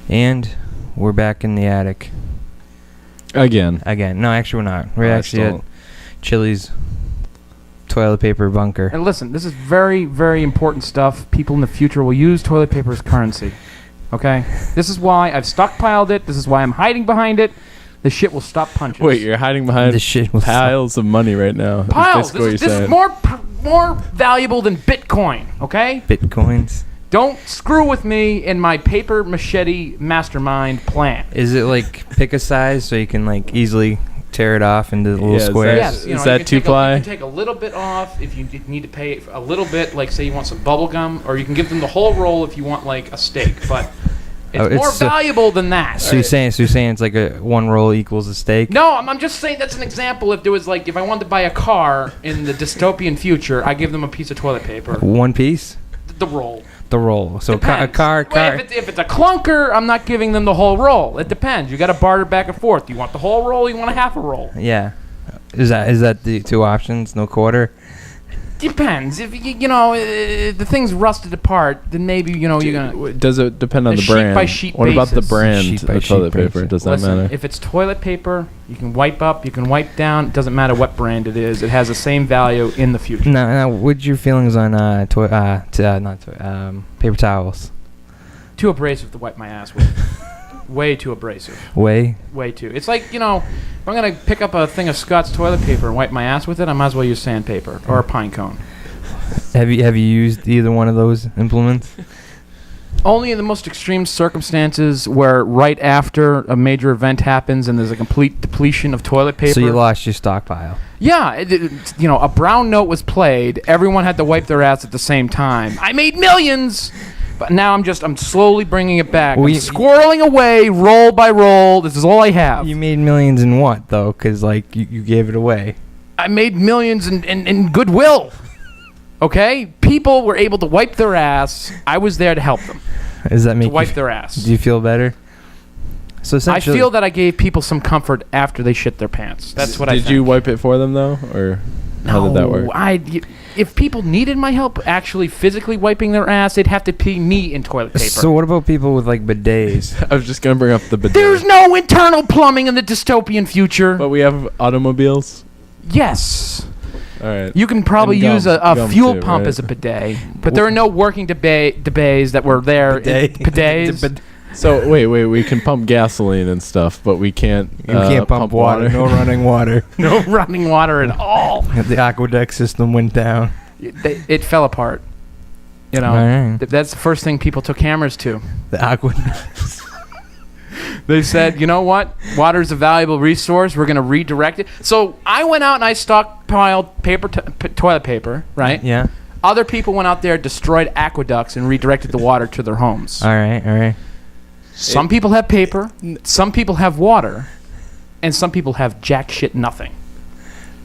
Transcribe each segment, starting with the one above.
And we're back in the attic. Again. No, actually we're not. We're actually at Chili's toilet paper bunker. And listen, this is very, very important stuff. People in the future will use toilet paper as currency. Okay? This is why I've stockpiled it. This is why I'm hiding behind it. This shit will stop punches. Wait, you're hiding behind This shit will piles of money right now. piles. This This is more valuable than Bitcoin. Okay? Bitcoins. Don't screw with me in my paper machete mastermind plan. Is it like pick a size so you can like easily tear it off into the little Yeah, is squares? Yes, Is that you can 2-ply? You can take a little bit off if you need to pay a little bit, like say you want some bubble gum, or you can give them the whole roll if you want like a steak. But it's more valuable than that. So you're saying it's like a one roll equals a steak? No, I'm just saying that's an example. If there was like, if I wanted to buy a car in the dystopian future, I give them a piece of toilet paper. One piece? The roll. The roll. So a Depends. car. Well, if it's a clunker, I'm not giving them the whole roll. It depends. You got to barter back and forth. You want the whole roll? You want a half a roll? Yeah. Is that the two options? No quarter? Depends. If the thing's rusted apart, then maybe you're gonna. Does it depend on A the sheet brand? by sheet What about the basis. brand Sheet by of sheet toilet paper? basis. Does that Listen, matter? if it's toilet paper, you can wipe up, you can wipe down. It doesn't matter what brand it is. It has the same value in the future. Now, what's your feelings on paper towels? Too abrasive to wipe my ass with. Way too abrasive. Way too. It's like, if I'm going to pick up a thing of Scott's toilet paper and wipe my ass with it, I might as well use sandpaper or a pine cone. Have you used either one of those implements? Only in the most extreme circumstances where right after a major event happens and there's a complete depletion of toilet paper. So you lost your stockpile. Yeah, a brown note was played. Everyone had to wipe their ass at the same time. I made millions, but now I'm slowly bringing it back. I'm squirreling away, roll by roll. This is all I have. You made millions in what though? Because you gave it away. I made millions in goodwill. Okay, people were able to wipe their ass. I was there to help them. Does that make to wipe their ass? Do you feel better? So I feel that I gave people some comfort after they shit their pants. That's what I think. Did you wipe it for them though, or how did that work? If people needed my help actually physically wiping their ass, they'd have to pee me in toilet paper. So what about people with like bidets? I was just gonna bring up the bidet. There's no internal plumbing in the dystopian future. But we have automobiles. Yes. All right. You can probably And use a gum fuel too, pump right? as a bidet, but there are no working bidets that were there. Bidets. So wait, we can pump gasoline and stuff, but we can't. You can't pump water. No running water. No running water at all. The aqueduct system went down. It fell apart. Right. That's the first thing people took hammers to. The aqueduct. They said, you know what? Water is a valuable resource. We're going to redirect it. So I went out and I stockpiled toilet paper, right? Yeah. Other people went out there, destroyed aqueducts, and redirected the water to their homes. All right. Some people have paper, some people have water, and some people have jack shit nothing.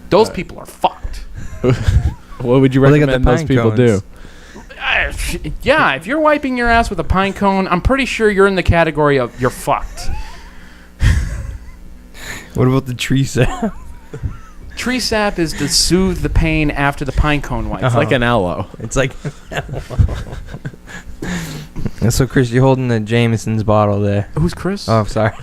Those people are fucked. What would you Well, they got the recommend those pine people cones. do? Yeah, if you're wiping your ass with a pine cone, I'm pretty sure you're in the category of you're fucked. What about the tree sap? Tree sap is to soothe the pain after the pine cone wipe. It's like an aloe. It's like. So Chris, you're holding the Jameson's bottle there. Who's Chris? Oh, sorry.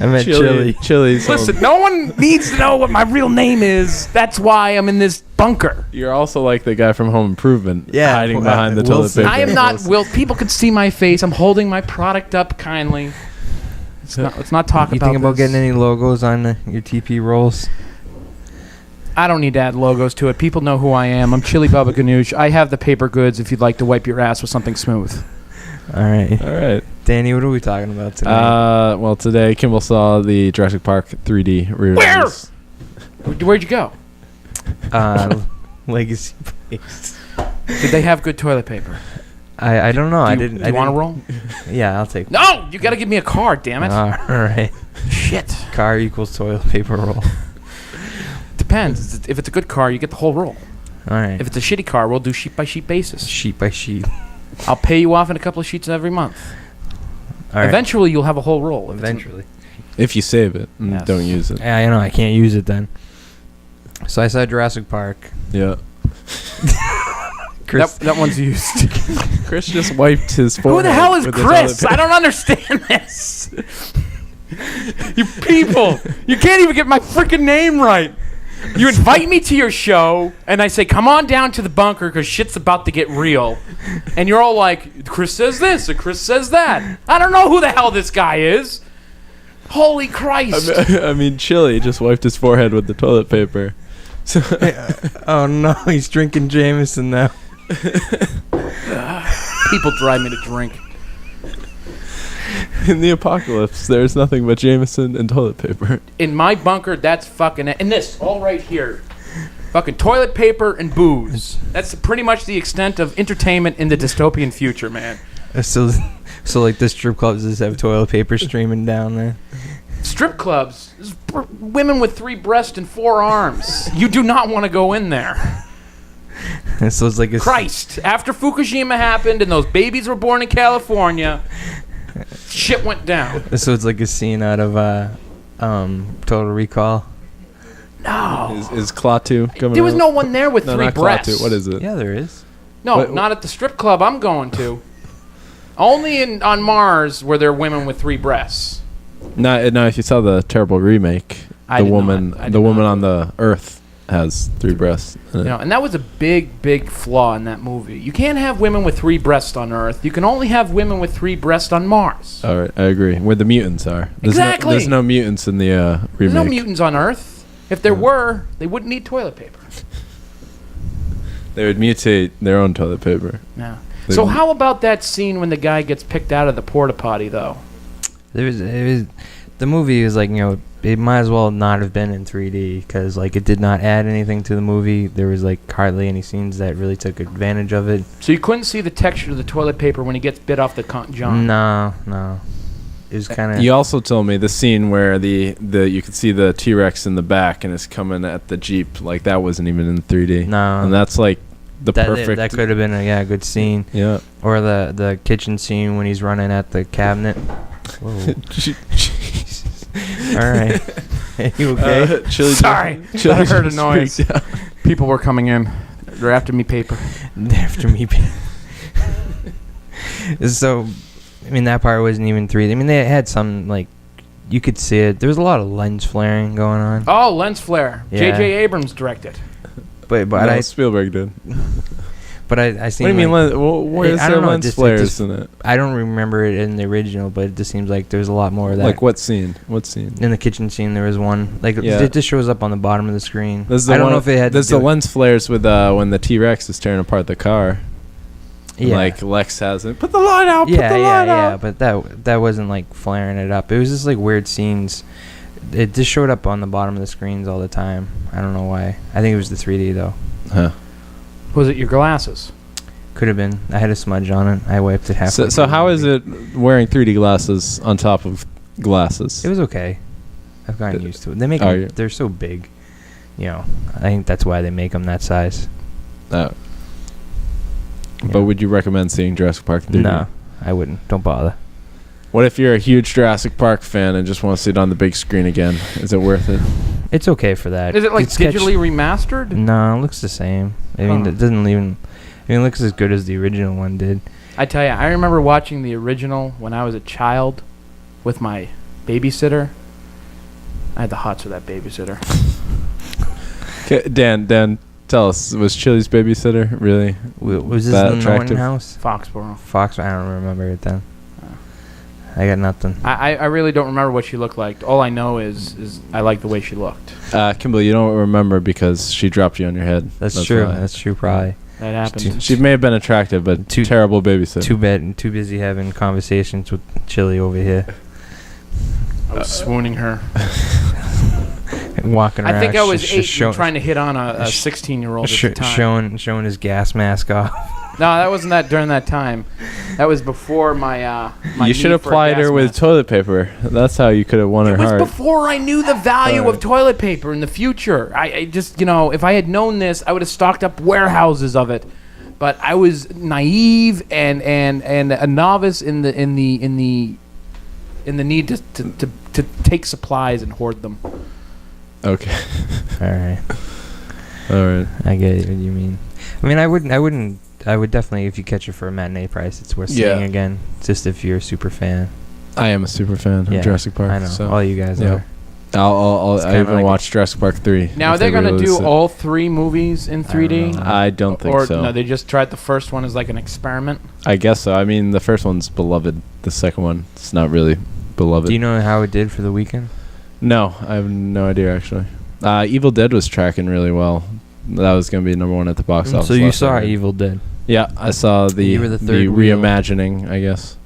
I meant Chili. Chili's. Listen, no one needs to know what my real name is. That's why I'm in this bunker. You're also like the guy from Home Improvement. Yeah, hiding behind the toilet Wilson. paper. I am not. Will people could see my face. I'm holding my product up kindly. Let's not talk You about. think about this. getting any logos on your TP rolls? I don't need to add logos to it. People know who I am. I'm Chili Bubba Ganoush. I have the paper goods if you'd like to wipe your ass with something smooth. All right. All right. Danny, what are we talking about today? Well, today Kimball saw the Jurassic Park 3D re-release. Where'd you go? Legacy Place. Did they have good toilet paper? I don't know. Do you want to roll? Yeah, I'll take. No, you got to give me a card, damn it. All right. Shit. Car equals toilet paper roll. Depends. If it's a good car, you get the whole roll. All right. If it's a shitty car, we'll do sheet by sheet basis. Sheet by sheet. I'll pay you off in a couple of sheets every month. All right. Eventually, you'll have a whole roll. Eventually. If you save it and Yes. don't use it. Yeah, I know. I can't use it then. So I saw Jurassic Park. Yeah. Chris. That one's used. Chris just wiped his forehead. Who the hell is with the Chris? toilet I don't understand this. You people, you can't even get my freaking name right. You invite me to your show, and I say, come on down to the bunker because shit's about to get real. And you're all like, Chris says this, or Chris says that. I don't know who the hell this guy is. Holy Christ. I mean, Chili just wiped his forehead with the toilet paper. So Oh no, he's drinking Jameson now. People drive me to drink. in the apocalypse, there's nothing but Jameson and toilet paper. In my bunker, that's fucking... And this, all right here. Fucking toilet paper and booze. That's pretty much the extent of entertainment in the dystopian future, man. So like the strip clubs just have toilet paper streaming down there. Strip clubs. There's women with 3 breasts and 4 arms. You do not want to go in there. So it's like a Christ. After Fukushima happened and those babies were born in California, shit went down. So it's like a scene out of Total Recall. No. Is Klaatu coming There was out? no one there with No, 3 not breasts. Klaatu. What is it? Yeah, there is. No, What- not at the strip club I'm going to. Only on Mars were there women with 3 breasts. No, if you saw the terrible remake, I the did woman, not. I did the woman not. on the Earth has 3 breasts. in it. You know, and that was a big flaw in that movie. You can't have women with 3 breasts on Earth. You can only have women with 3 breasts on Mars. All right, I agree. Where the mutants are. Exactly. There's no mutants in the remake. There's no mutants on Earth. If there were, they wouldn't need toilet paper. They would mutate their own toilet paper. Yeah. They So wouldn't- how about that scene when the guy gets picked out of the porta potty, though? The movie was like, it might as well not have been in 3D because like it did not add anything to the movie. There was like hardly any scenes that really took advantage of it. So you couldn't see the texture of the toilet paper when he gets bit off the John. No. It was kind of. You also told me the scene where the you could see the T-Rex in the back and it's coming at the Jeep, like that wasn't even in 3D. No. And that's like the perfect. That could have been a good scene. Yeah. Or the kitchen scene when he's running at the cabinet. Whoa. All right. Are you okay? Chili Sorry. Chili I heard a just noise. freaked out. People were coming in. They're after me paper. After me. So, I mean, that part wasn't even 3D. I mean, they had some, like, you could see it. There was a lot of lens flaring going on. Oh, lens flare. Yeah. J.J. Abrams directed. But No, Spielberg did. I seen. What do you mean? like, Where's I there don't know, lens just- it flares just- in it? I don't remember it in the original, but it just seems like there's a lot more of that. Like what scene? What scene? In the kitchen scene, there was one. Like, Yeah. it just shows up on the bottom of the screen. This is the I don't one- know if it had. There's to the do lens flares with when the T-Rex is tearing apart the car. And, Yeah. like Lex has it. Put the light out. Put Yeah, the light out. but that wasn't like flaring it up. It was just like weird scenes. It just showed up on the bottom of the screens all the time. I don't know why. I think it was the 3D though. Huh. Was it your glasses? Could have been. I had a smudge on it. I wiped it halfway. So through how the is movie. it wearing 3D glasses on top of glasses? It was okay. I've gotten used to it. They make Are them, you? they're so big. I think that's why they make them that size. But Yeah. would you recommend seeing Jurassic Park 3D? No, I wouldn't. Don't bother. What if you're a huge Jurassic Park fan and just want to see it on the big screen again? Is it worth it? It's okay for that. Is it like It's sketch- digitally remastered? No, it looks the same. I mean, Oh. it doesn't even. I mean, it looks as good as the original one did. I tell you, I remember watching the original when I was a child with my babysitter. I had the hots for that babysitter. Dan, tell us, was Chili's babysitter really? Was this That the Norton attractive? house? Foxborough. Fox. I don't remember it then. I got nothing. I really don't remember what she looked like. All I know is I like the way she looked. Kimberly, you don't remember because she dropped you on your head. That's true. why. That's true. Probably. That happened. She may have been attractive, but Too- terrible babysitter. Too bad. And too busy having conversations with Chili over here, I was swooning her. walking around. I think I was 8 show, and trying to hit on a sh- 16-year-old at the time. showing his gas mask off. No, that wasn't that during that time. That was before my you need should have for a plied gas her with mask. toilet paper. That's how you could have won her It was heart. before I knew the value of Alright. toilet paper in the future. I just, if I had known this, I would have stocked up warehouses of it. But I was naive and a novice in the need to take supplies and hoard them. Okay. All right. All right. I get what you mean. I mean, I wouldn't I would definitely, if you catch it for a matinee price, it's worth Yeah. seeing again. Just if you're a super fan. I am a super fan Yeah, of Jurassic Park. I know. So. All you guys Yeah. are. I kinda even like- watched Jurassic Park 3. Now, if they're they going to release do it. all 3 movies in 3D? I don't think or, so. no, they just tried the first one as like an experiment? I guess so. I mean, the first one's beloved. The second one, it's not really beloved. Do you know how it did for the weekend? No, I have no idea actually. Evil Dead was tracking really well. That was going to be number 1 at the box office. So you last saw night. Evil Dead. Yeah, I saw the You were the third wheel. reimagining, I guess.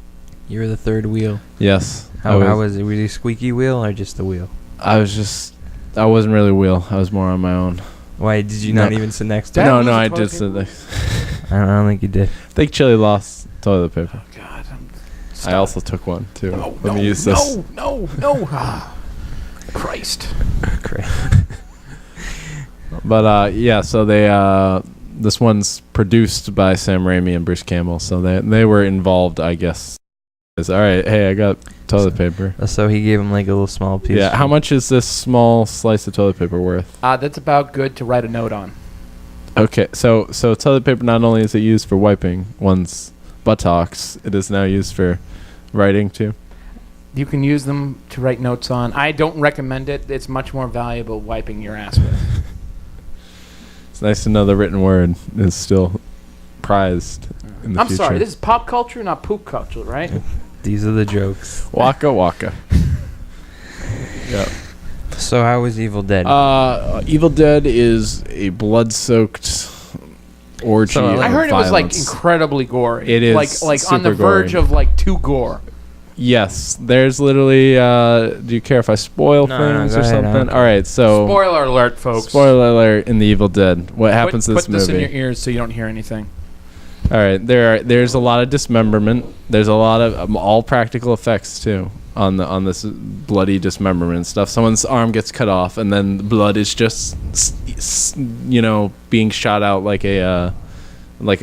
You were the third wheel. Yes. How was it? Were you squeaky wheel or just the wheel? I wasn't really wheel. I was more on my own. Why did you No. not even sit next to Dad him? No, lose no, a I toilet did paper? sit there. I don't think you did. I think Chili lost toilet paper. God. I also took one too. No, Let me no, use this. no. Ah, Christ. Great. But yeah, so they this one's produced by Sam Raimi and Bruce Campbell, so they were involved, I guess. It's all right. Hey, I got toilet paper. So he gave him like a little small piece. Yeah, how much is this small slice of toilet paper worth? That's about good to write a note on. Okay, so toilet paper, not only is it used for wiping one's buttocks, it is now used for writing too. You can use them to write notes on. I don't recommend it. It's much more valuable wiping your ass with. It's nice to know the written word is still prized in the I'm future. sorry. This is pop culture, not poop culture, right? These are the jokes. Waka waka. Yeah. So how was Evil Dead? Evil Dead is a blood-soaked orgy. So, of I heard it was like violence. incredibly gory. It is like on the super verge gory. of like too gore. Yes, there's literally. Do you care if I spoil No, no, things go or ahead, I don't something? care. All right, so Spoiler alert, folks. spoiler alert in the Evil Dead. What happens in Put this this movie? in your ears so you don't hear anything. All right, there's a lot of dismemberment. There's a lot of all practical effects too on this bloody dismemberment stuff. Someone's arm gets cut off, and then the blood is just being shot out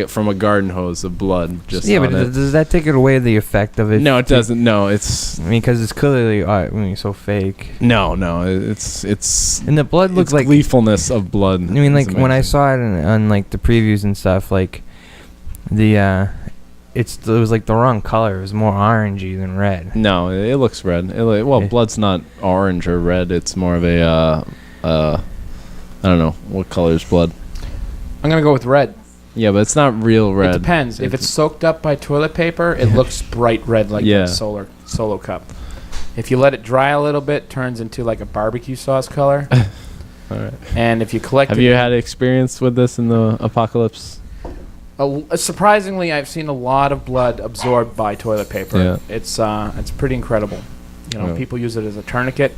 from a garden hose of blood. Just yeah, on but it. does that take it away the effect of it? No, it doesn't. No, it's I mean, because it's clearly so fake. no. It's And the blood looks it's like. gleefulness of blood. I mean, like is when I amazing. saw it on like the previews and stuff, like it was like the wrong color. It was more orangey than red. No, it looks red. Yeah. Blood's not orange or red. It's more of a I don't know what color is blood. I'm gonna go with red. Yeah, but it's not real red. It depends. If it's soaked up by toilet paper, it looks bright red like Yeah. a solo cup. If you let it dry a little bit, it turns into like a barbecue sauce color. All right. And if you collect Have it, you had experience with this in the apocalypse? surprisingly, I've seen a lot of blood absorbed by toilet paper. Yeah. It's pretty incredible. Yeah. People use it as a tourniquet.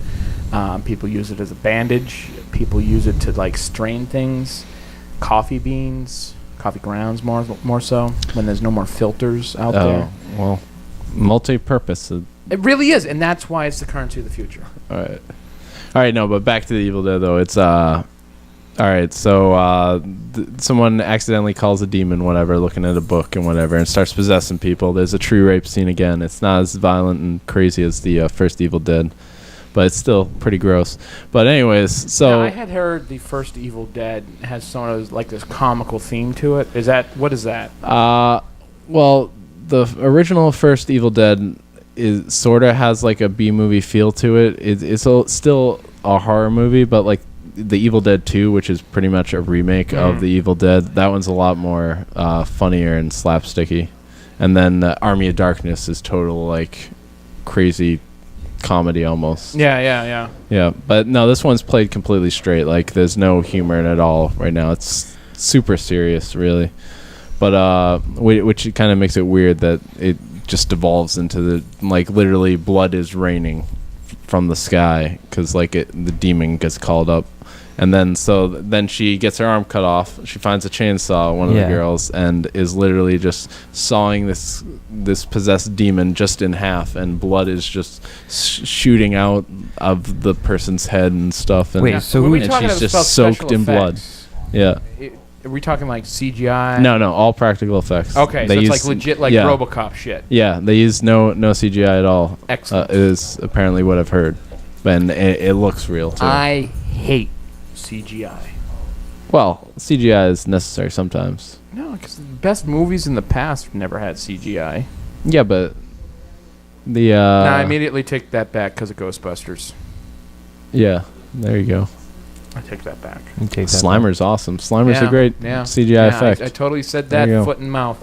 People use it as a bandage. People use it to like strain things, coffee beans, coffee grounds more so when there's no more filters out there. Well, multi-purpose. All It really is, and that's why it's the currency of the future. right. No, but back to the Evil Dead though. It's all right. So someone accidentally calls a demon, whatever, looking at a book and whatever, and starts possessing people. There's a tree rape scene again. It's not as violent and crazy as the first Evil Dead, but it's still pretty gross. But anyways, so Now, I had heard the first Evil Dead has sort of like this comical theme to it. What is that? well, the original first Evil Dead is sort of has like a B movie feel to it. It's still a horror movie, but like the Evil Dead 2, which is pretty much a remake of the Evil Dead, that one's a lot more funnier and slapsticky. And then Army of Darkness is total like crazy comedy almost. Yeah. Yeah, but no, this one's played completely straight. Like there's no humor in it at all right now. It's super serious, really. But which kind of makes it weird that it just devolves into the like literally blood is raining from the sky because the demon gets called up. And then she gets her arm cut off. She finds a chainsaw, one of the girls, and is literally just sawing this possessed demon just in half, and blood is just shooting out of the person's head and stuff. And Wait, so When we and talking she's about just special soaked in blood. effects, Yeah. Are we talking like CGI? No, all practical effects. Okay, They so it's use- like legit like yeah. RoboCop shit. Yeah, they use no CGI at all. Excellent. Is apparently what I've heard, and it looks real too. I hate CGI. Well, CGI is necessary sometimes. No, because the best movies in the past never had CGI. Yeah, but the I immediately take that back because of Ghostbusters. yeah, there you go. I take that back. You take that Slimer's awesome. Slimer's a great CGI Yeah, effect. I totally said There that you go. foot and mouth.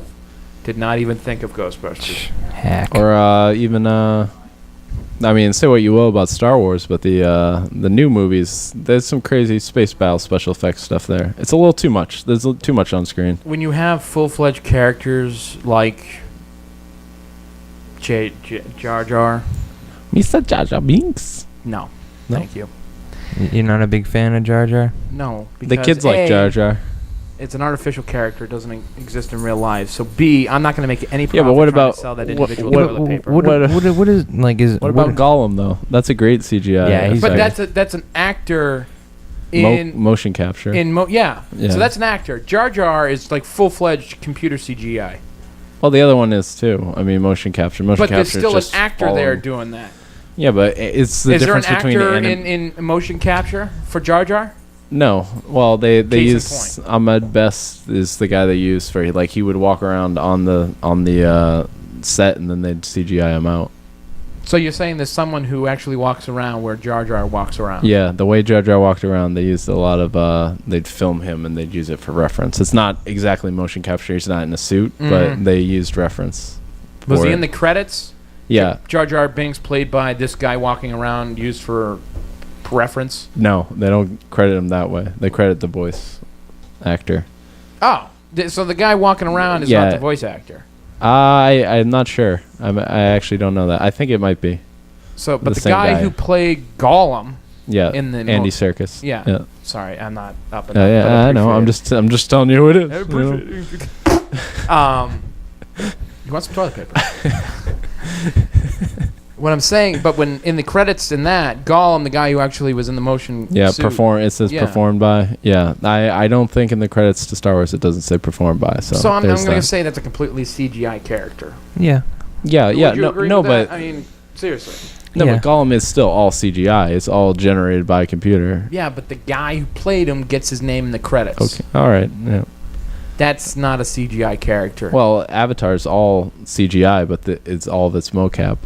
Did not even think of Ghostbusters. Hack. Or even I mean, say what you will about Star Wars, but the new movies, there's some crazy space battle special effects stuff there. It's a little too much. There's too much on screen. When you have full-fledged characters like Jar Jar, Mr. Jar Jar Binks. no, No? thank you. You're not a big fan of Jar Jar? No, The because kids like A, Jar Jar. It's an artificial character. It doesn't exist in real life. So B, I'm not going to make any profit Yeah, but what trying about- to sell that what- individual what- toilet paper. What is like is What about Gollum though? That's a great CGI. Yeah, he's But effect. that's an actor in motion capture. yeah. Yeah. So that's an actor. Jar Jar is like full-fledged computer CGI. Well, the other one is too. I mean, motion capture. Motion But there's capture. still is an just actor following. there doing that. Yeah, but it's the Is there an difference between actor anim- in motion capture for Jar Jar? No. Well, they Case in use Ahmed Best is the guy they use for like he would walk around on the set and then they'd CGI him out. So you're saying there's someone who actually walks around where Jar Jar walks around? Yeah, the way Jar Jar walked around, they used a lot of they'd film him and they'd use it for reference. It's not exactly motion capture. He's not in a suit, but Mhm. they used reference. Was for he it. in the credits? Yeah. Jar Jar Binks played by this guy walking around used for reference? No, they don't credit him that way. They credit the voice actor. Oh, so the guy walking around is Yeah. not the voice actor. I'm not sure. I actually don't know that. I think it might be. So, but The the same guy guy. who played Gollum, Yeah. In the Andy mo- Serkis. yeah. Yeah. Sorry, I'm not up in Yeah, that, but I know. I'm just telling you who it is. I you know? appreciate it. You want some toilet paper? What I'm saying, but when in the credits in that, Gollum, the guy who actually was in the motion Yeah, suit, perform. It says Yeah. performed by. Yeah, I don't think in the credits to Star Wars it doesn't say performed by. So, I'm there's going to that. say that's a completely CGI character. Yeah. Yeah, yeah. Would you agree No, with that? but I mean, seriously. no, Yeah. but Gollum is still all CGI. It's all generated by computer. Yeah, but the guy who played him gets his name in the credits. Okay. All right. Yeah. That's not a CGI character. Well, Avatar's all CGI, but it's all of its mocap.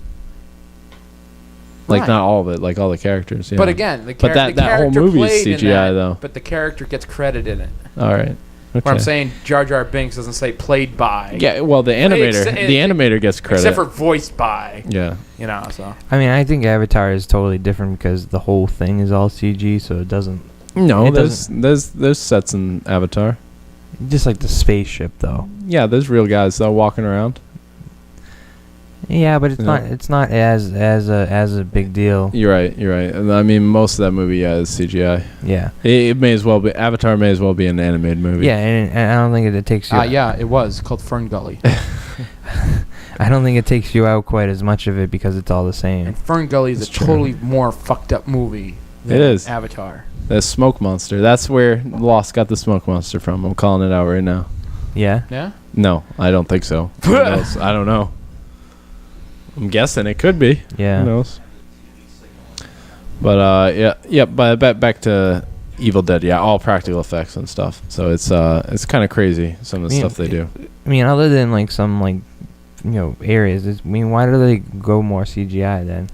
Like Right. not all of it, like all the characters. Yeah. But again, the, But that the whole character movie is played in CGI that, though. But the character gets credit in it. All right. Okay. Where I'm saying Jar Jar Binks doesn't say played by. Yeah. Well, the animator, Ex- the animator gets credit. Except for voiced by. Yeah. You know, so. I mean, I think Avatar is totally different because the whole thing is all CG, so it doesn't. No, It there's sets in Avatar. Just like the spaceship, though. Yeah, there's real guys though walking around. Yeah, but it's Yeah. not. It's not as a big deal. You're right. You're right. And I mean, most of that movie, yeah, is CGI. Yeah. It may as well be. Avatar may as well be an animated movie. Yeah, and I don't think it takes you. Yeah, it was called Fern Gully. I don't think it takes you out quite as much of it because it's all the same. And Fern Gully is It's a true. totally more fucked up movie than It is. Avatar. The smoke monster. That's where Lost got the smoke monster from. I'm calling it out right now. Yeah. Yeah? No, I don't think so. Who knows? I don't know. I'm guessing it could be. Yeah. Who knows? But yeah. But back to Evil Dead. Yeah, all practical effects and stuff. So it's kind of crazy some of the I mean, stuff they do. I mean, other than like some like, areas. I mean, why do they go more CGI then?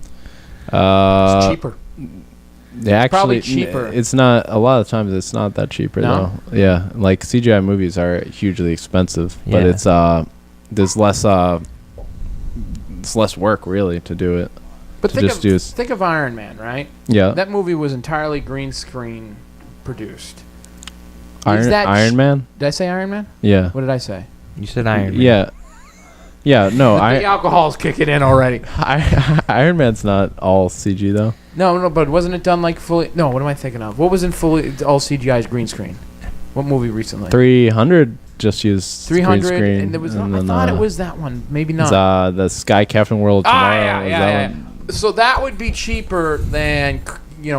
It's cheaper. Yeah, actually, probably cheaper. It's not. A lot of times, it's not that cheaper No? though. Yeah, like CGI movies are hugely expensive, but Yeah. it's there's less it's less work really to do it. But to just use. think of Iron Man, right? Yeah, That movie was entirely green screen produced. Iron Is that Iron Man. Did I say Iron Man? Yeah, What did I say? You said Iron Man. yeah, yeah. No, The alcohol's kicking in already. Iron Man's not all CG though. No, but wasn't it done like fully? No, what am I thinking of? What was in fully all CGI's green screen? What movie recently? 300 just used 300, green screen, and there was. and I then, thought it was that one. Maybe it's, not. the Sky Captain World Tomorrow. yeah, is yeah, that yeah. one? So that would be cheaper than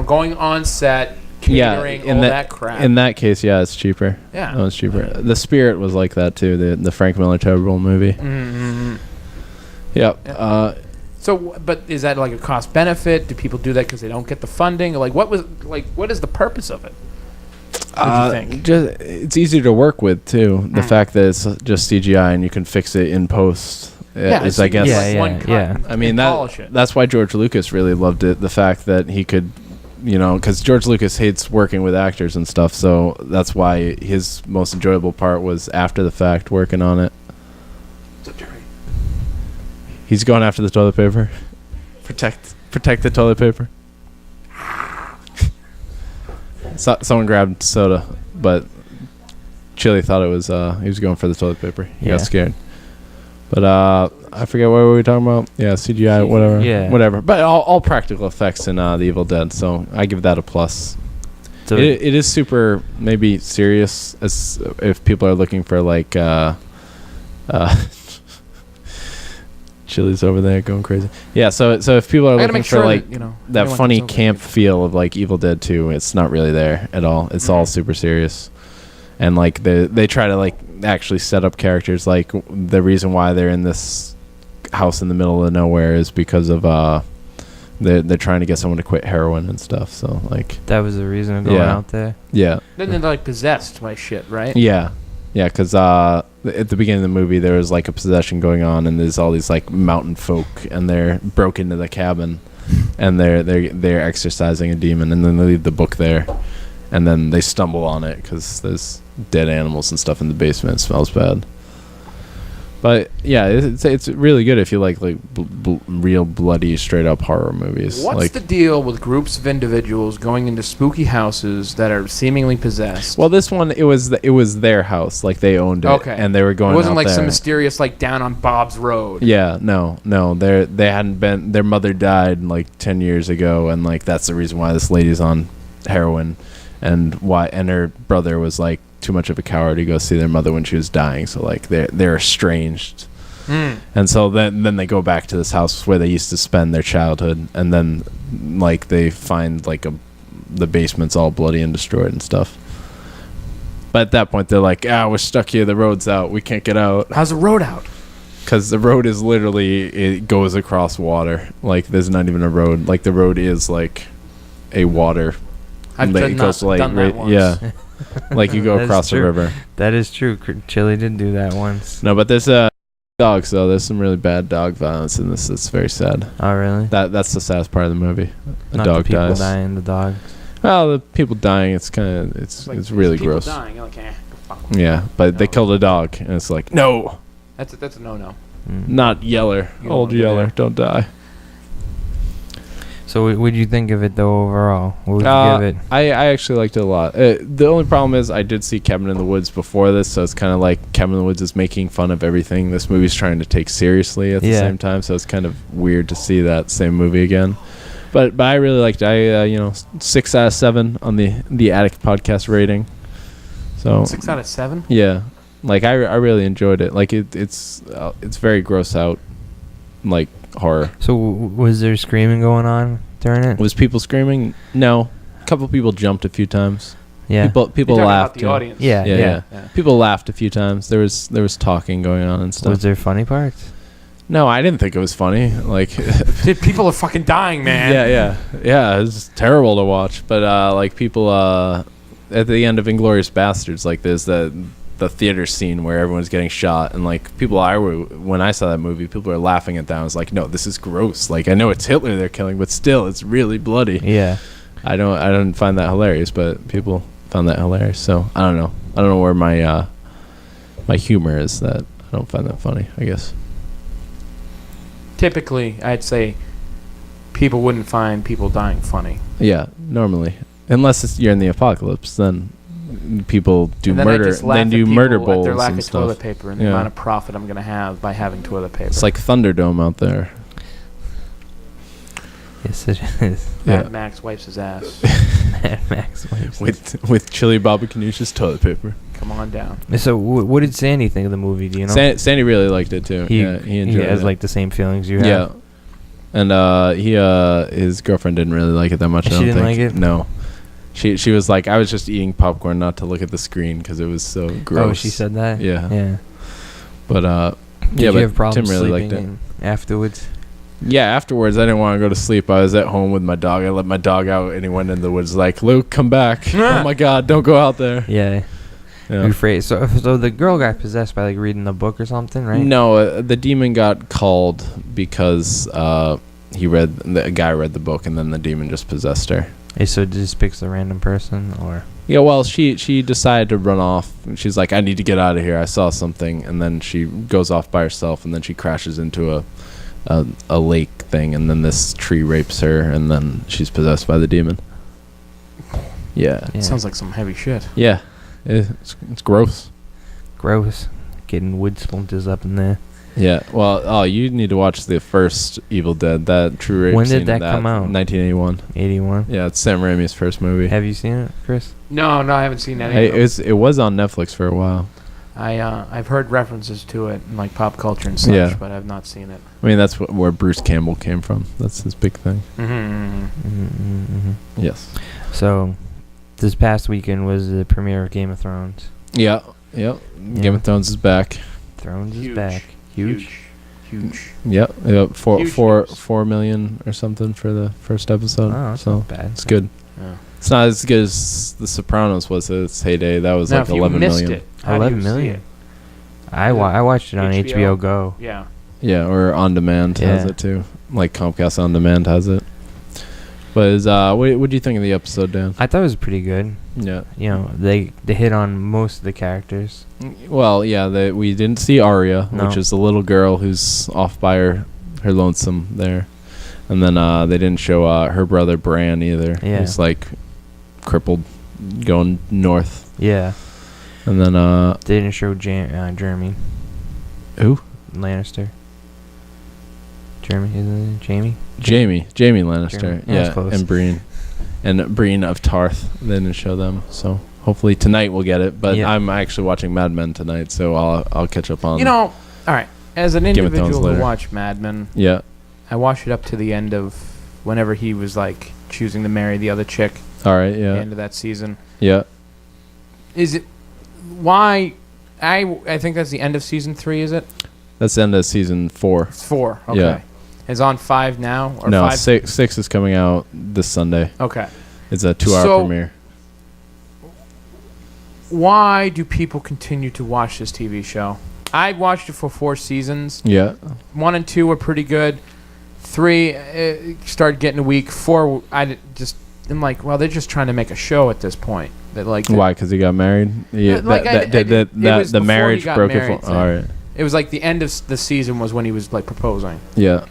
going on set, catering, all that crap. In that case, yeah, it's cheaper. Yeah. That was cheaper. The Spirit was like that too. The Frank Miller Terrible movie. Mm-hmm. Yep. Yeah. So, but is that like a cost benefit? Do people do that because they don't get the funding? Or what is the purpose of it? What do you think? It's easy to work with too. The fact that it's just CGI and you can fix it in post. Is I guess. Yeah. I mean that's why George Lucas really loved it. The fact that he could, because George Lucas hates working with actors and stuff. So that's why his most enjoyable part was after the fact working on it. He's going after the toilet paper. Protect the toilet paper. Someone grabbed soda, but Chili thought it was he was going for the toilet paper. He got scared. But I forget what were we talking about. Yeah, CGI, whatever. Yeah. Whatever. But all practical effects in The Evil Dead, so I give that a plus. So it is super maybe serious as if people are looking for like Chili's over there going crazy. Yeah, so if people are looking for like that funny camp feel of like Evil Dead 2, it's not really there at all. It's all super serious. And like they try to like actually set up characters, like the reason why they're in this house in the middle of nowhere is because of they're trying to get someone to quit heroin and stuff. So like that was the reason of going out there. Yeah. Then they're like possessed by shit, right? Yeah. Yeah, because at the beginning of the movie, there was like a possession going on, and there's all these like mountain folk, and they're broke into the cabin, and they're exorcising a demon, and then they leave the book there, and then they stumble on it because there's dead animals and stuff in the basement. It smells bad. But yeah, it's really good if you like real bloody, straight up horror movies. What's the deal with groups of individuals going into spooky houses that are seemingly possessed? Well, this one it was their house, like they owned it, and they were going. It wasn't out like there. some mysterious like down on Bob's Road. Yeah, no, they hadn't been. Their mother died like 10 years ago, and like that's the reason why this lady's on heroin, and her brother was like too much of a coward to go see their mother when she was dying, so like they're estranged. And so then they go back to this house where they used to spend their childhood, and then like they find like the basement's all bloody and destroyed and stuff. But at that point they're like, we're stuck here, the road's out, we can't get out. How's the road out? Because the road is literally, it goes across water. Like there's not even a road, like the road is like a water. I've done that once. Yeah. Like you go across the river. That is true. Chili did do that once. No, but there's dogs though. There's some really bad dog violence in this. It's very sad. Oh really? That's the saddest part of the movie. Not dog the people dies. dying, the dog. Well, the people dying. It's kind of it's really gross. Dying, okay. Yeah, but they killed a dog, and it's like no. That's a no-no. Not Yeller. Old Yeller, don't die. So what would you think of it though overall? What would you give it? I actually liked it a lot. The only problem is I did see Cabin in the Woods before this, so it's kind of like Cabin in the Woods is making fun of everything this movie's trying to take seriously at the same time, so it's kind of weird to see that same movie again. But I really liked it. 6 out of 7 on the Attic podcast rating. So 6 out of 7? Yeah. Like I really enjoyed it. Like it's very gross out, like horror. So was there screaming going on during it? Was people screaming? No. A couple people jumped a few times. Yeah. People laughed. About the audience. Yeah. People laughed a few times. There was talking going on and stuff. Was there funny parts? No, I didn't think it was funny. Like Dude, people are fucking dying, man. Yeah. It was terrible to watch. But like people at the end of Inglourious Bastards, like there's the theater scene where everyone's getting shot, and like when I saw that movie, people were laughing at that. I was like, no, this is gross. Like I know it's Hitler they're killing, but still, it's really bloody. Yeah. I don't find that hilarious, but people found that hilarious. So I don't know where my humor is that I don't find that funny, I guess. Typically, I'd say people wouldn't find people dying funny. Yeah, normally, unless you're in the apocalypse, then people do murder. Then do murder bowls their lack and of stuff. toilet paper and the amount of profit I'm going to have by having toilet paper. It's like Thunderdome out there. Yes, it is. Mad Max wipes his ass. Mad Max wipes with Chili Baba Ganoush's toilet paper. Come on down. So what did Sandy think of the movie? Do you know? Sandy really liked it too. He enjoyed it. He has like the same feelings you have. Yeah, and his girlfriend didn't really like it that much. She didn't like it? No. She was like, I was just eating popcorn not to look at the screen because it was so gross. Oh, she said that? Yeah. Yeah. But Did you have problems Tim really sleeping liked it. afterwards? Yeah, afterwards, I didn't want to go to sleep. I was at home with my dog. I let my dog out, and he went in the woods like, Luke, come back. Oh, my God, don't go out there. Yeah. Yeah. You're afraid. So the girl got possessed by like reading the book or something, right? No, the demon got called because a guy read the book, and then the demon just possessed her. Hey, so it just picks a random person, or? Yeah, well, she decided to run off. She's like, I need to get out of here. I saw something, and then she goes off by herself, and then she crashes into a lake thing, and then this tree rapes her, and then she's possessed by the demon. Yeah. Sounds like some heavy shit. Yeah. It's gross. Gross. Getting wood splinters up in there. Yeah. Well, you need to watch the first Evil Dead. That true rape When scene did that come out? 1981. 81. Yeah, it's Sam Raimi's first movie. Have you seen it, Chris? No, I haven't seen any. It was on Netflix for a while. I've heard references to it in like pop culture and such, Yeah. but I've not seen it. I mean, that's where Bruce Campbell came from. That's his big thing. Yes. So, this past weekend was the premiere of Game of Thrones. Yeah. Game of Thrones is back. Thrones is back. Huge. Yep. Yep. Huge news. 4 million or something for the first episode. Oh, that's so not bad. it's good. Yeah. It's not as good as The Sopranos was at its heyday. That was Now, like if 11 you missed million. it, how do 11 you see million. it? I watched it on HBO Go. Yeah. Yeah, or On Demand has Yeah. it too. Like Comcast On Demand has it. But what do you think of the episode, Dan? I thought it was pretty good. Yeah. You know, they hit on most of the characters. Well, yeah, we didn't see Arya, No. which is the little girl who's off by her lonesome there. And then they didn't show her brother Bran either. Yeah. He's like crippled going north. Yeah. And then They didn't show Jeremy who? Lannister. Jeremy, isn't it Jamie? Jamie Lannister. Jamie. Yeah, that's close. And Brienne of Tarth. They didn't show them. So hopefully tonight we'll get it. But Yeah. I'm actually watching Mad Men tonight, so I'll catch up on. All right. As an Game of Thrones individual who later. watched Mad Men, Yeah. I watched it up to the end of whenever he was like choosing to marry the other chick. All right. The Yeah. end of that season. Yeah. Is it why? I think that's the end of season 3. Is it? That's the end of season 4. It's 4. Okay. Yeah. Is on 5 now or No, 5? 6 is coming out this Sunday. Okay. It's a 2-hour So- premiere. Why do people continue to watch this TV show? I watched it for 4 seasons. Yeah. 1 and 2 were pretty good. 3 started getting weak. 4, I'm like, well, they're just trying to make a show at this point. That like Why? Because he got married. Yeah. like, it was The before marriage he got broke it. married, For, all right. It was like the end of the season was when he was like proposing. Yeah.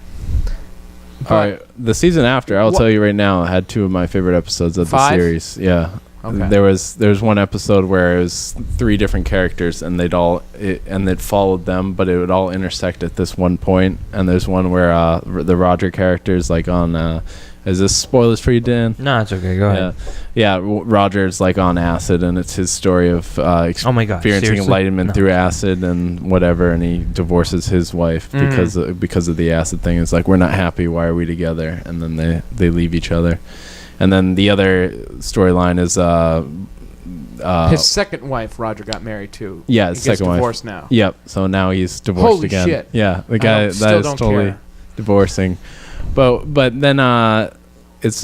But All right. The season after, I'll tell you right now, had 2 of my favorite episodes of 5? the series. Yeah. Okay. There was one episode where it was 3 different characters, and it followed them, but it would all intersect at this one point. And there's one where the Roger character is like on. Is this spoilers for you, Dan? No, it's okay. Go ahead. Yeah. Roger's like on acid, and it's his story of Oh my God. experiencing Seriously? enlightenment No. through acid and whatever, and he divorces his wife because of the acid thing. It's like, we're not happy. Why are we together? And then they leave each other. And then the other storyline is his second wife, Roger, got married to. Yeah, he his gets second wife. divorced now. Yep. So now he's divorced Holy again. shit. Yeah, the guy that still is don't totally care. divorcing. But then it's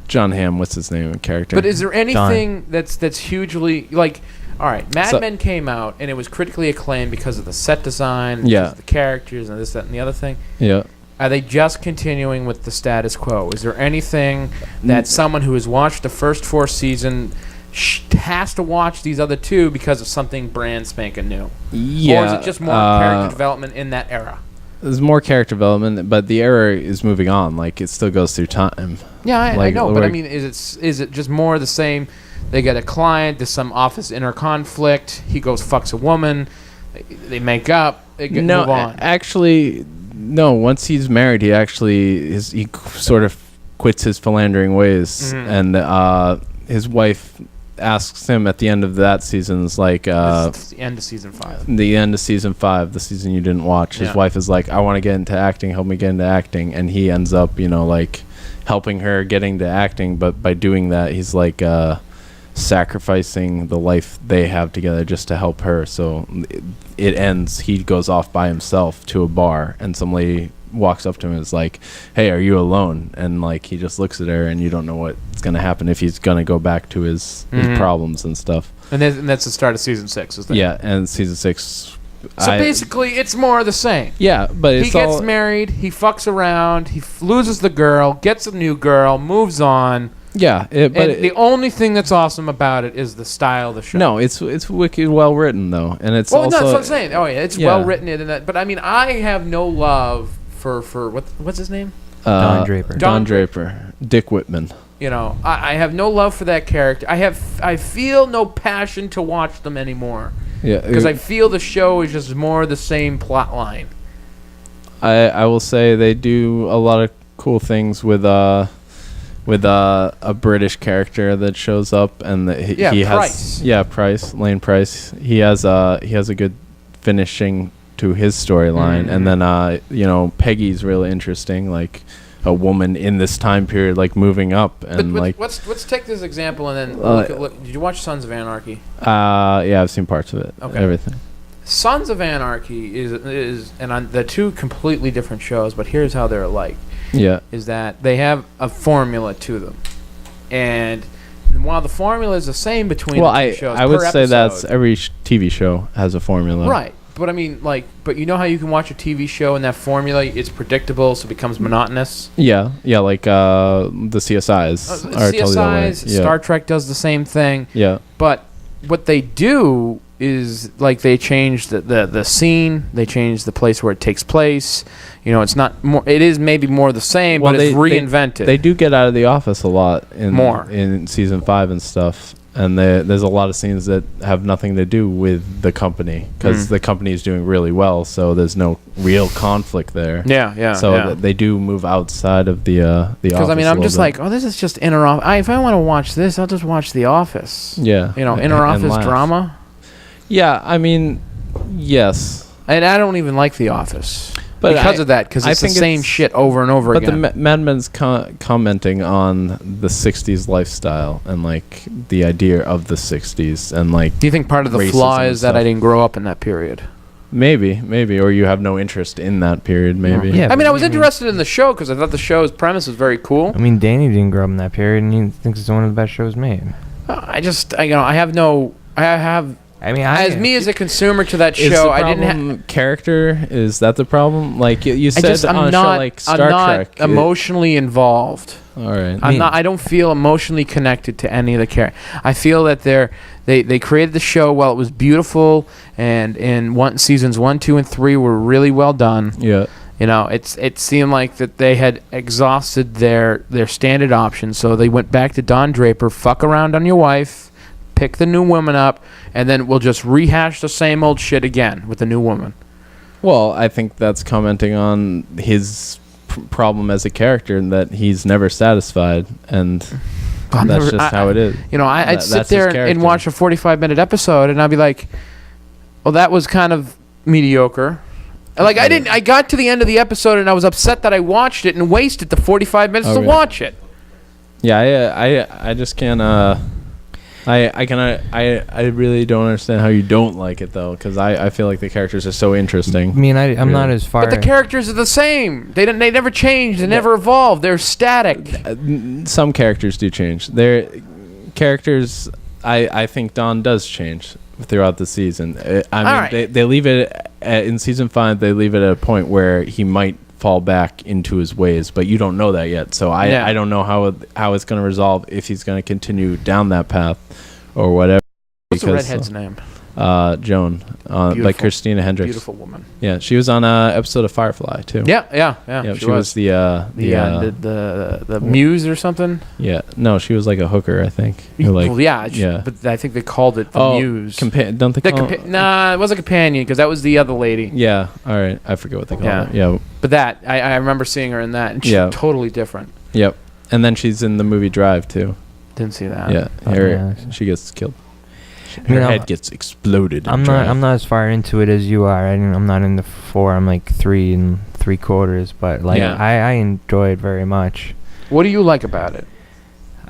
John Hamm. What's his name? Character. But is there anything that's hugely like? All right, Mad So- Men came out and it was critically acclaimed because of the set design, Yeah. because of the characters, and this, that, and the other thing. Yeah. Are they just continuing with the status quo? Is there anything that someone who has watched the first 4 seasons has to watch these other 2 because of something brand spanking new? Yeah. Or is it just more character development in that era? There's more character development, but the era is moving on. Like, it still goes through time. Yeah, I Like, know, but I like- mean, is it just more of the same? They get a client, there's some office inner conflict. He goes fucks a woman, they make up, they move on. Actually, no. Once he's married, he sort of quits his philandering ways, and his wife asks him at the end of that season's like This is the end of season 5. the end of season 5, the season you didn't watch. His Yeah. wife is like, I want to get into acting, help me get into acting, and he ends up, like helping her getting to acting, but by doing that, he's like sacrificing the life they have together just to help her. So it ends, he goes off by himself to a bar, and some lady walks up to him and is like, "Hey, are you alone?" And like he just looks at her, and you don't know what's gonna happen if he's gonna go back to his problems and stuff. And that's the start of season 6, is that? Yeah, and season 6. So basically, it's more of the same. Yeah, but he gets married, he fucks around, he loses the girl, gets a new girl, moves on. Yeah, the only thing that's awesome about it is the style of the show. No, it's wicked well written though, and it's no, also. that's what I'm saying. Oh yeah, it's well written in that. But I mean, I have no love for what's his name? Don Draper. Don Draper. Dick Whitman. You know, I have no love for that character. I feel no passion to watch them anymore. Yeah, because I feel the show is just more the same plot line. I will say they do a lot of cool things with a British character that shows up, and he Price. has Lane Price. He has a good finishing to his storyline, and then Peggy's really interesting, like a woman in this time period, like moving up, and like let's take this example and then look. Did you watch Sons of Anarchy? Yeah, I've seen parts of it. Okay. Everything. Sons of Anarchy is and on the two completely different shows, but here's how they're alike. Yeah. Is that they have a formula to them, and while the formula is the same between the two shows, I would say episode, that's every TV show has a formula. Right. But I mean, but you know how you can watch a TV show and that formula, it's predictable, so it becomes monotonous? Yeah, like the CSIs are totally that way. Yeah. Star Trek does the same thing. Yeah. But what they do is, like, they change the scene, they change the place where it takes place. You know, it's not more. It is maybe more the same, but it's reinvented. They do get out of the office a lot in season 5 and stuff. And there's a lot of scenes that have nothing to do with the company because the company is doing really well, so there's no real conflict there. Yeah. So they do move outside of the office. Because I mean, I'm just like, this is just inner office. If I want to watch this, I'll just watch The Office. Yeah. You know, inner office drama. Yeah, I mean, yes. And I don't even like The Office. But because of that, because it's the same shit over and over again. But the Mad Men's commenting on the 60s lifestyle and, like, the idea of the 60s and, like, do you think part of the flaw is that I didn't grow up in that period? Maybe, or you have no interest in that period, maybe. Yeah, I mean, I was interested in the show because I thought the show's premise was very cool. I mean, Danny didn't grow up in that period, and he thinks it's one of the best shows made. As a consumer to that show, I didn't have character. Is that the problem? Like you said on a show like Star Trek, I'm not emotionally involved. All right, I don't feel emotionally connected to any of the characters. I feel that they created the show while it was beautiful, and in seasons 1, 2, and 3 were really well done. Yeah. You know, it seemed like that they had exhausted their standard options, so they went back to Don Draper, fuck around on your wife, pick the new woman up, and then we'll just rehash the same old shit again with the new woman. Well, I think that's commenting on his problem as a character and that he's never satisfied, and that's just how it is. You know, I'd sit there and watch a 45-minute episode, and I'd be like, well, that was kind of mediocre. Like, I got to the end of the episode, and I was upset that I watched it and wasted the 45 minutes to watch it. Yeah, I just can't, I really don't understand how you don't like it though, because I feel like the characters are so interesting. I mean, I'm not as far. But the characters are the same. They never change. They never evolve. They're static. Some characters do change. Their characters, I think Don does change throughout the season. They leave it in season 5. They leave it at a point where he might fall back into his ways, but you don't know that yet. So I don't know how it's going to resolve, if he's going to continue down that path or whatever. What's the redhead's name? Joan, by Christina Hendricks. Beautiful woman. Yeah, she was on an episode of Firefly too. Yeah. She was the muse or something. Yeah, no, she was like a hooker, I think. But I think they called it the muse. Don't they call it? Nah, it wasn't a companion because that was the other lady. Yeah, all right, I forget what they called it. Yeah, but that I remember seeing her in that, and she's totally different. Yep, and then she's in the movie Drive too. Didn't see that. Yeah, she gets killed. Her head gets exploded. I'm not as far into it as you are. I'm not in the 4. I'm like 3 3/4. But like I enjoy it very much. What do you like about it?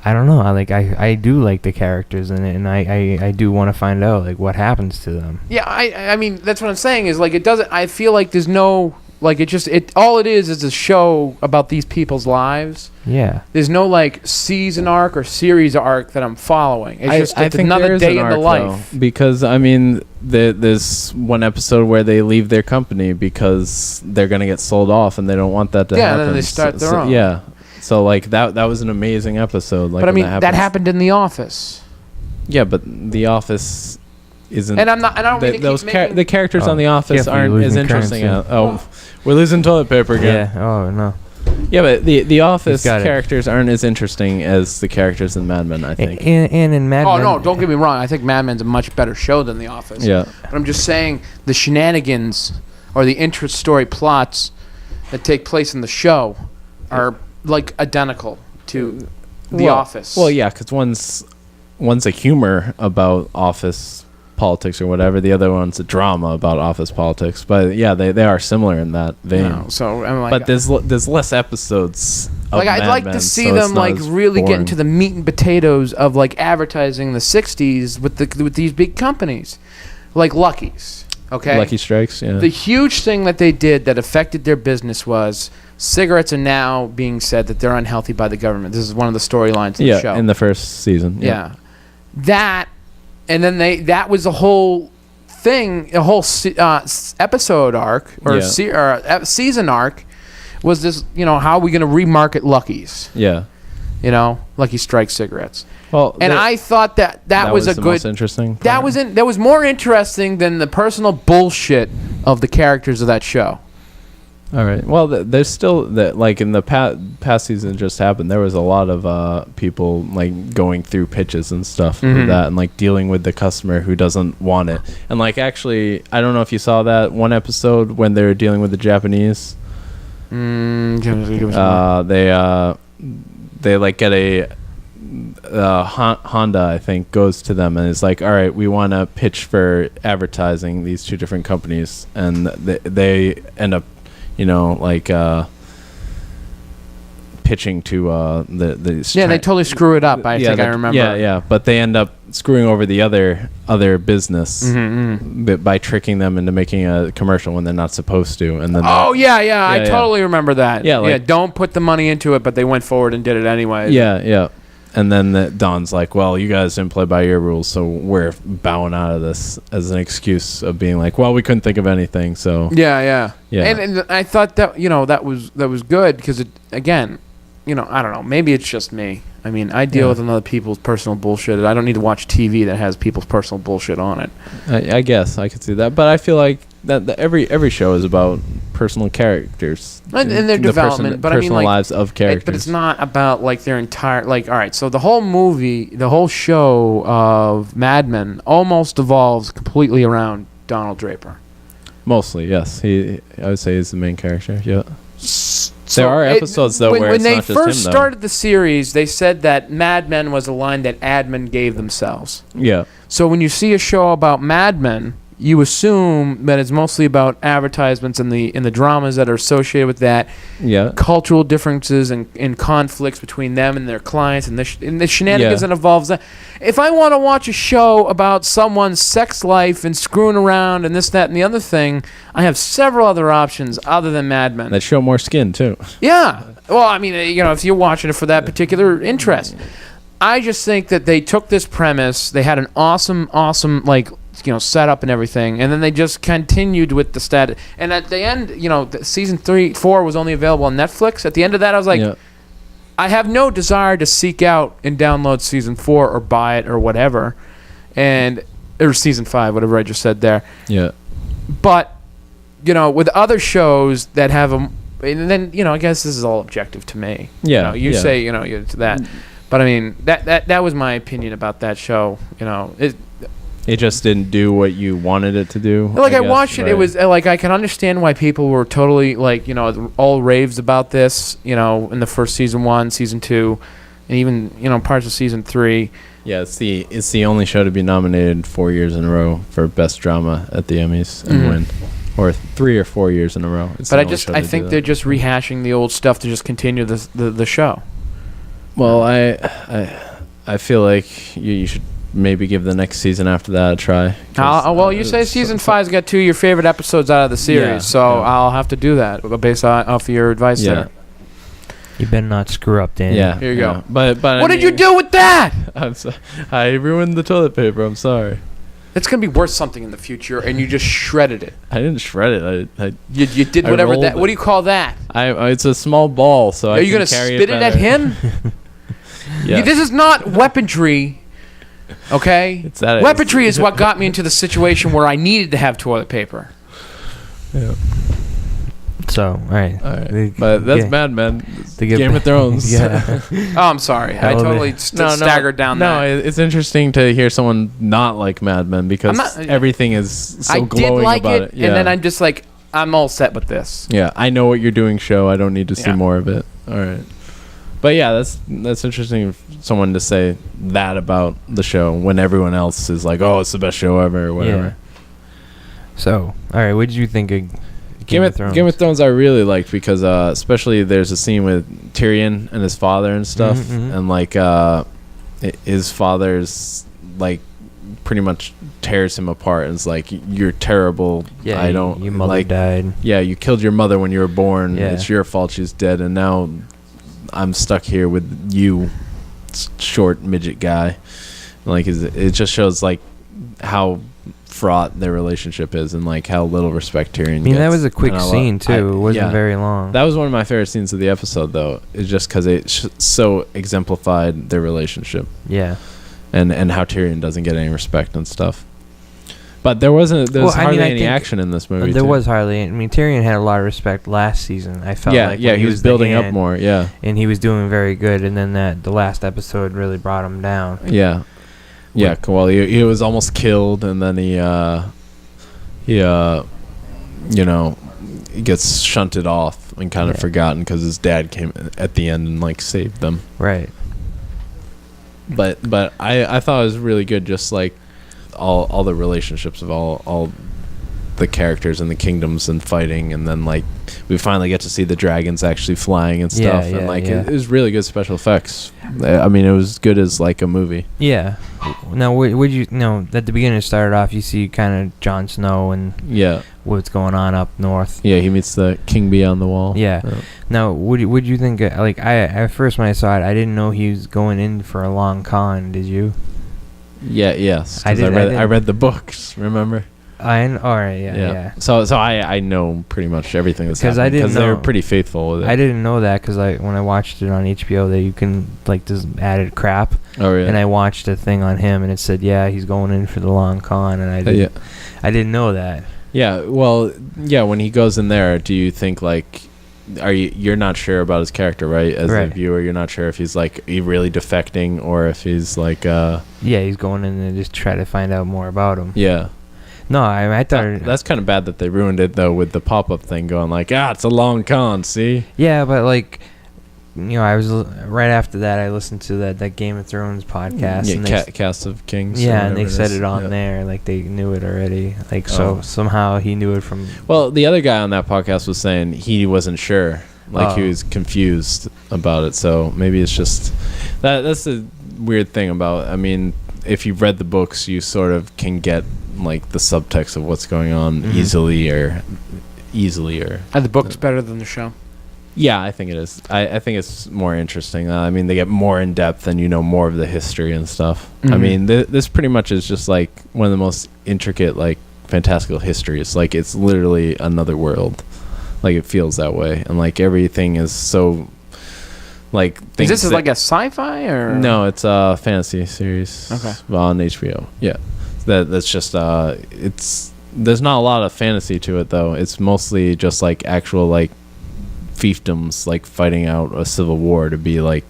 I don't know. I do like the characters in it, and I do want to find out like what happens to them. Yeah, I mean that's what I'm saying is like it doesn't. I feel like there's no Like it all it is a show about these people's lives. Yeah. There's no like season arc or series arc that I'm following. It's just I think another there is day an in the arc, life. though, because I mean, there's one episode where they leave their company because they're gonna get sold off, and they don't want that to happen. And then they start their own. Yeah. So like that was an amazing episode. Like, but I mean, when that happened in The Office. Yeah, but The Office isn't. And I don't mean to those keep making, the characters on The Office careful, you're aren't as losing interesting. currency. We're losing toilet paper again. Yeah. Oh no. Yeah, but the Office got it. characters aren't as interesting as the characters in Mad Men, I think. And in Mad Men. no, don't get me wrong. I think Mad Men's a much better show than The Office. Yeah. But I'm just saying the shenanigans or the intra-story plots that take place in the show are like identical to The Office. Well, yeah, because one's a humor about office politics or whatever. The other one's a drama about office politics. But yeah, they are similar in that vein. No, so I'm like, But there's less episodes. Of like I'd Mad like Men, to so see it's them not like as really get boring. into the meat and potatoes of like advertising in the '60s with these big companies, like Lucky's. Okay, Lucky Strikes. Yeah. The huge thing that they did that affected their business was cigarettes are now being said that they're unhealthy by the government. This is one of the storylines in the show. in the first season. Yeah. That, and then that was a whole thing, a whole episode arc or, Yeah. season arc was this, how are we going to remarket Lucky's? Yeah. Lucky Strike cigarettes. Well, And I thought that was a the good, most interesting. that part. was more interesting than the personal bullshit of the characters of that show. All right. Well, there's still that, like in the past season just happened. There was a lot of people like going through pitches and stuff Mhm. with that, and like dealing with the customer who doesn't want it. And like actually, I don't know if you saw that one episode when they were dealing with the Japanese. Give us more. They like get a Honda, I think, goes to them and is like, all right, we want to pitch for advertising these two different companies, and they end up pitching to the Yeah, they totally screw it up. I think I remember. Yeah, but they end up screwing over the other business by tricking them into making a commercial when they're not supposed to, and then I totally remember that. Yeah, don't put the money into it, but they went forward and did it anyway. yeah. And then Don's like, well, you guys didn't play by your rules, so we're bowing out of this as an excuse of being like, well, we couldn't think of anything, so Yeah. Yeah. And I thought that that was good because it again, I don't know. Maybe it's just me. I mean, I deal with other people's personal bullshit. I don't need to watch TV that has people's personal bullshit on it. I guess I could see that, but I feel like that every show is about personal characters And their development, but I mean, personal like, lives of characters. But it's not about like their entire all right. So the whole show of Mad Men almost evolves completely around Donald Draper. Mostly, yes. I would say he's the main character. Yeah. So There are episodes though where when it's they not just first him, though. started the series, they said that Mad Men was a line that ad men gave themselves. Yeah. So when you see a show about Mad Men, you assume that it's mostly about advertisements and the dramas that are associated with that, Yeah. cultural differences and conflicts between them and their clients, and the shenanigans Yeah. that involves that. If I want to watch a show about someone's sex life and screwing around and this, that, and the other thing, I have several other options other than Mad Men. That show more skin too. Yeah. Well, I mean, if you're watching it for that particular interest. I just think that they took this premise, they had an awesome, setup and everything, and then they just continued with the status. And at the end, season 4 was only available on Netflix. At the end of that, I was like, Yeah. I have no desire to seek out and download season 4 or buy it or whatever, or season 5, whatever I just said there. Yeah. But, with other shows that have them, and then, I guess this is all objective to me. Yeah, You yeah. say, to that. But I mean, that was my opinion about that show. It just didn't do what you wanted it to do. I guess, watched it. right? It was like I can understand why people were totally all raves about this. In the first season 1, season 2, and even parts of season 3. Yeah, it's the only show to be nominated 4 years in a row for best drama at the Emmys and win, or 3 or 4 years in a row. It's But the only show I to do think that. they're just rehashing the old stuff to just continue the show. Well, I feel like you should maybe give the next season after that a try. Well, you say season 5's got 2 of your favorite episodes out of the series, Yeah, so yeah. I'll have to do that based off of your advice Yeah. there. You better not screw up, Danny. Yeah. Here you go. But What did you do with that? I ruined the toilet paper. I'm sorry. It's going to be worth something in the future, and you just shredded it. I didn't shred it. You did I whatever rolled that. it. What do you call that? It's a small ball, so Are I you can going to carry spit it at better. him? Yeah. This is not weaponry, okay? It's that- Weaponry is what got me into the situation where I needed to have toilet paper. Yeah. So, all right. All right. But that's yeah. Mad Men. To get Game of Thrones. Yeah. Oh, I'm sorry. I Hell of totally it. staggered down No, that. it's interesting to hear someone not like Mad Men because I'm not- everything is so I glowing did like about it, it. Yeah. and then I'm just like, I'm all set with this. Yeah, I know what you're doing, show. I don't need to see Yeah. more of it. All right. But yeah, that's interesting for someone to say that about the show when everyone else is like, "Oh, it's the best show ever," or whatever. Yeah. So, all right. What did you think of Game of Thrones? Game of Thrones I really liked because especially there's a scene with Tyrion and his father and stuff, Mhm, mhm. and like his father's like pretty much tears him apart and is like, "You're terrible. Yeah, I don't Your mother like. died. Yeah, you killed your mother when you were born. Yeah. It's your fault she's dead, and now I'm stuck here with you, short midget guy." Like, it just shows like how fraught their relationship is and like how little respect Tyrion I mean, gets. that was a quick And scene too. It wasn't yeah. very long. That was one of my favorite scenes of the episode, though. It's just because it so exemplified their relationship Yeah. and how Tyrion doesn't get any respect and stuff. But there was Well, I mean, hardly I any think action in this movie. There too. was hardly. I mean, Tyrion had a lot of respect last season. I felt Yeah, like yeah, when he was the building up hand, more. Yeah, and he was doing very good. And then the last episode really brought him down. yeah, yeah. Well, he was almost killed, and then he gets shunted off and kind of Yeah. forgotten because his dad came at the end and like saved them. Right. But I thought it was really good, just like all the relationships of all the characters and the kingdoms and fighting, and then like we finally get to see the dragons actually flying and stuff, Yeah, and like yeah. it was really good special effects. I mean, it was good as like a movie. Yeah. Now, would you know at the beginning it started off? You see kind of Jon Snow and Yeah, what's going on up north. yeah. He meets the king beyond the wall. Yeah. Now, would you think like I at first when I saw it, I didn't know he was going in for a long con. Did you? Yeah, yes. 'Cause I I did. read the books. Remember? All right. Yeah. So I know pretty much everything that's Because I happening didn't they were know- pretty faithful with it. I didn't know that because when I watched it on HBO, that you can like just added crap, Oh yeah. and I watched a thing on him, and it said, yeah, he's going in for the long con, and Yeah. I didn't know that. Yeah, well, yeah. When he goes in there, do you think like, you're not sure about his character, right? As Right. a viewer, you're not sure if he's like really defecting or if he's like, Yeah, he's going in and just try to find out more about him. yeah. No, I thought That's kind of bad that they ruined it though with the pop-up thing going like, it's a long con. See? yeah, but like. I was right after that. I listened to that Game of Thrones podcast. and Yeah, Cast of Kings. or yeah, and they whatever said is. it on Yeah. there, like they knew it already. Like so Oh. somehow he knew it from. Well, the other guy on that podcast was saying he wasn't sure, like he Oh. was confused about it. So maybe it's just that's the weird thing about. I mean, if you've read the books, you sort of can get like the subtext of what's going on Mhm. easily. Or Are the books better than the show? yeah, I think it is. I think it's more interesting. I mean, they get more in depth and more of the history and stuff. I Mhm. mean, this pretty much is just like one of the most intricate like fantastical histories. Like it's literally another world. Like it feels that way, and like everything is so like. Is things this that- like a sci-fi or No, it's a fantasy series. Okay. On HBO. Yeah, that's just it's. There's not a lot of fantasy to it though. It's mostly just like actual like fiefdoms, like fighting out a civil war to be like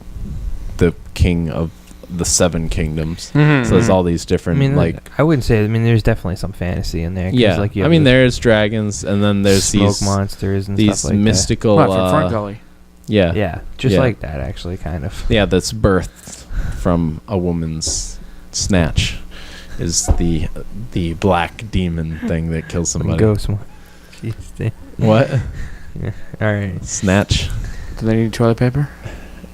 the king of the 7 kingdoms. Mhm, So there's mhm. all these I different mean, like. I wouldn't say. I mean, there's definitely some fantasy in there. 'cause, Yeah, like you I have mean the there's dragons, and then there's smoke these monsters and these stuff like mystical. What, from Front Gully? Yeah, that. Yeah, just Yeah. like that, actually, kind of. yeah, that's birthed from a woman's snatch. Is the black demon thing that kills somebody? Ghost one. Jeez, damn. What? All right. Snatch? Do they need toilet paper?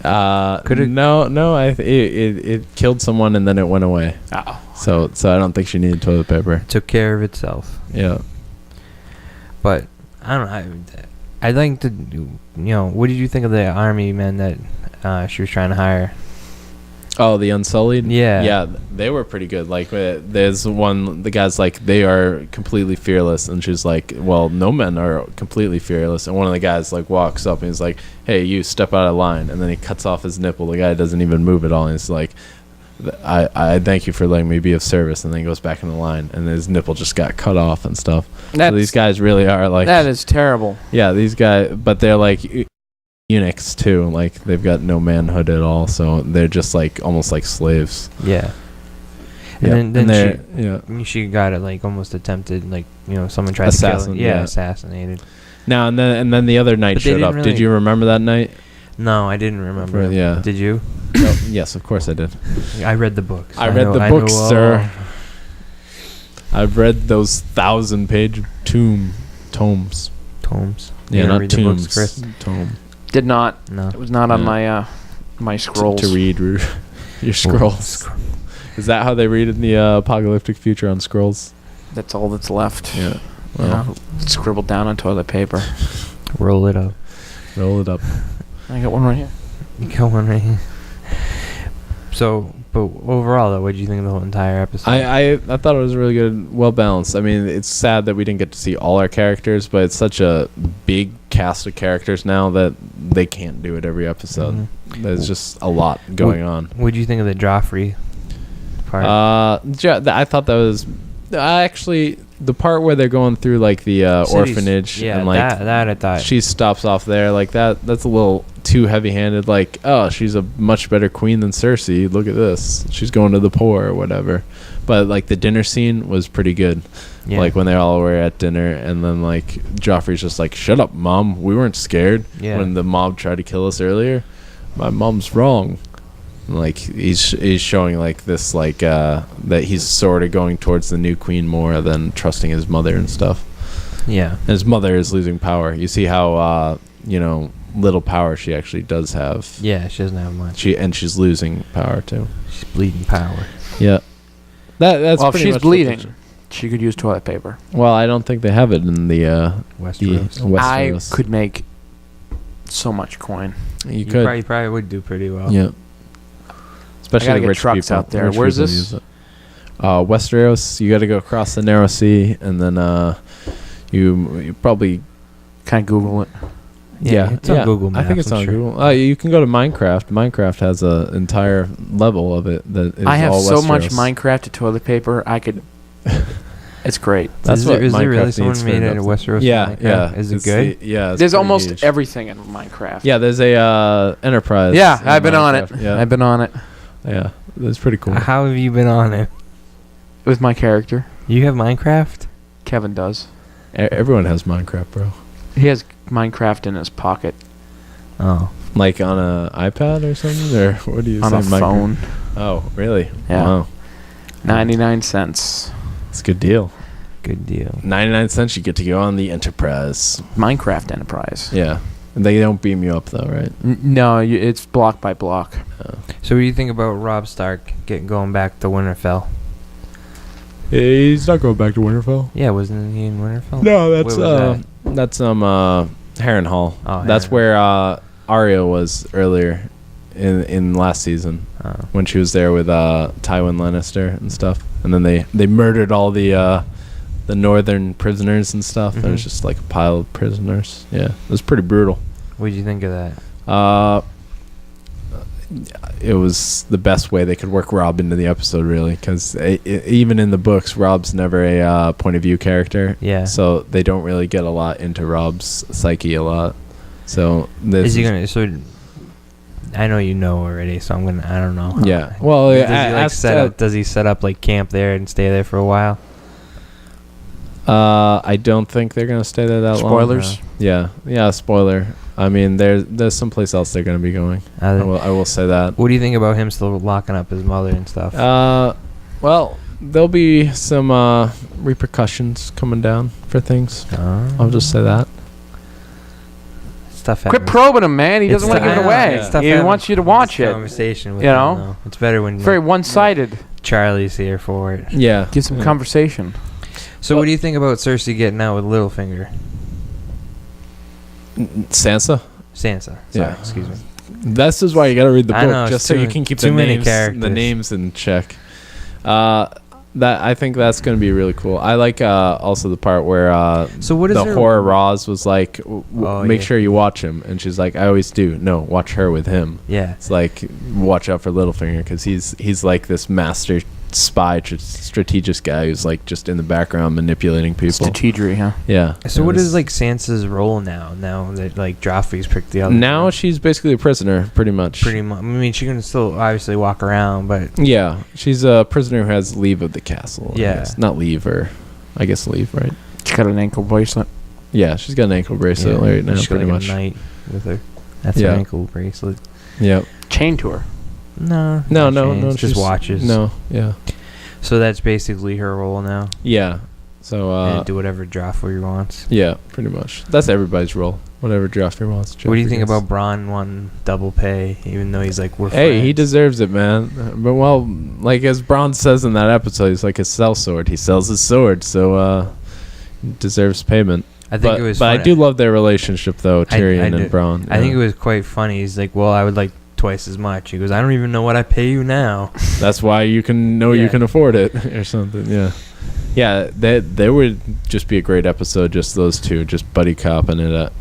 No. It killed someone and then it went away. Oh. So I don't think she needed toilet paper. Took care of itself. Yeah. But I don't know. I'd like to, what did you think of the army men that she was trying to hire? Oh, the Unsullied? Yeah. Yeah, they were pretty good. Like, there's the guy's like, they are completely fearless. And she's like, well, no men are completely fearless. And one of the guys, like, walks up and he's like, hey, you step out of line. And then he cuts off his nipple. The guy doesn't even move at all. And he's like, I thank you for letting me be of service. And then he goes back in the line. And his nipple just got cut off and stuff. So these guys really are like... That is terrible. Yeah, these guys... But they're like... eunuchs too, like they've got no manhood at all, so they're just like almost like slaves. Yeah. And then she got it like almost attempted, like someone tried to kill her. Yeah, assassinated. Now and then the other knight showed up. Did you remember that night? No, I didn't remember. Yeah. Did you? No, yes, of course I did. I read the books. I read the books, sir. I've read those 1,000-page tomes. Tomes. Yeah, not tombs. Books, Chris? Tome. Did not. No. It was not on my scrolls. To read your scrolls. Is that how they read in the apocalyptic future on scrolls? That's all that's left. Yeah. Well, scribbled down on toilet paper. Roll it up. Roll it up. I got one right here. You got one right here. So, but overall, though, what did you think of the whole entire episode? I thought it was really good, well balanced. I mean, it's sad that we didn't get to see all our characters, but it's such a big cast of characters now that they can't do it every episode. Mm-hmm. There's just a lot going on. What did you think of the Joffrey part? I thought that was actually the part where they're going through like the orphanage. Yeah, and like that I thought she stops off there like that. That's a little too heavy-handed. Like, oh, she's a much better queen than Cersei. Look at this. She's going to the poor or whatever. But like the dinner scene was pretty good. Yeah. Like when they all were at dinner, and then like Joffrey's just like, "Shut up, Mom. We weren't scared when the mob tried to kill us earlier. My mom's wrong." And, like he's showing like this like that he's sort of going towards the new queen more than trusting his mother and stuff. Yeah, and his mother is losing power. You see how little power she actually does have. Yeah, she doesn't have much. She's losing power too. She's bleeding power. Yeah, that's well. If pretty she's much bleeding, she could use toilet paper. Well, I don't think they have it in the Westeros. I could make so much coin. You probably would do pretty well. Yeah, especially the rich trucks people out there. Where's this? Westeros. You got to go across the narrow sea, and then you probably can Google it. Yeah, it's on Google Maps. I think it's on Google. You can go to Minecraft. Minecraft has an entire level of it that is all Westeros. I have so much Minecraft toilet paper. I could. It's great. Is there really someone made it in Westeros? Yeah. Is it good? There's almost huge. Everything in Minecraft. Yeah, there's a Enterprise. Yeah, I've been on it. Yeah. I've been on it. Yeah, that's pretty cool. How have you been on it? With my character. You have Minecraft? Kevin does. Everyone has Minecraft, bro. He has Minecraft in his pocket. Oh. Like on an iPad or something? Or what do you say? On a phone. Oh, really? Yeah. Wow. 99 cents. It's a good deal. Good deal. 99 cents, you get to go on the Enterprise. Minecraft Enterprise. Yeah. They don't beam you up, though, right? No, it's block by block. Oh. So what do you think about Robb Stark going back to Winterfell? He's not going back to Winterfell. Yeah, wasn't he in Winterfell? No, that's Harrenhal. Oh, that's where Arya was earlier in last season when she was there with Tywin Lannister and stuff. And then they murdered all the northern prisoners and stuff. Mm-hmm. It was just like a pile of prisoners. Yeah, it was pretty brutal. What did you think of that? It was the best way they could work Robb into the episode, really, because even in the books, Robb's never a point of view character. Yeah. So they don't really get a lot into Robb's psyche a lot. So is he gonna? So I know you know already, so I don't know. Yeah. Well, does he set up like camp there and stay there for a while? I don't think they're gonna stay there that long. Spoilers. Yeah. Spoiler. I mean, there's someplace else they're gonna be going. I will say that. What do you think about him still locking up his mother and stuff? Well, there'll be some repercussions coming down for things. I'll just say that. Stuff Quit happens. probing him, man. He It's doesn't want to give tough. it away. Yeah. Stuff He happens. wants you to watch It's it. Conversation with You him, know? though. It's better when Very one-sided. Charlie's here for it. Yeah. Get some Yeah. conversation. So what do you think about Cersei getting out with Littlefinger? Sansa. Sansa. Sorry, Yeah. excuse me. This is why you got to read the I book, know, just it's so too- you can keep too the many names, characters. in check. That I think that's going to be really cool. I like also the part where So what is the her- horror Roz was like, Oh, make yeah. sure you watch him, and she's like, I always do. No, watch her with him. Yeah. It's like, watch out for Littlefinger because he's like this master spy, strategist guy who's like just in the background manipulating people. Strategery, huh? Yeah. So And what it's- is like Sansa's role now? Now that like Joffrey's picked the other. Now side? she's basically a prisoner, pretty much. pretty much. I mean, she can still obviously walk around, but Yeah, she's a prisoner who has leave of the castle. I Yeah. guess. Not leave, or I guess leave, right? She got an ankle bracelet. Yeah, she's got an ankle bracelet yeah, right now, she's got, pretty like, much. a knight with her. That's Yeah. her ankle bracelet. Yeah. Chain to her. No, No, not no, chains, no. just she's- watches. No, yeah, So that's basically her role now. yeah. So And do whatever Joffrey wants. yeah, pretty much. That's everybody's role. Whatever Joffrey wants. What do you Joffrey think gets. about Bronn wanting double pay, even though he's like, we're Hey, he friends? deserves it, man. But well, like as Bronn says in that episode, he's like a sellsword. He sells his sword, so he deserves payment. I think But, it was. but I funny. do love their relationship, though, Tyrion and do. Bronn. I think yeah. it was quite funny. He's like, well, I would like twice as much. He goes, I don't even know what I pay you now. That's why you can know you Yeah. can afford it or something. Yeah, yeah. They would just be a great episode. Just those two, just buddy copping it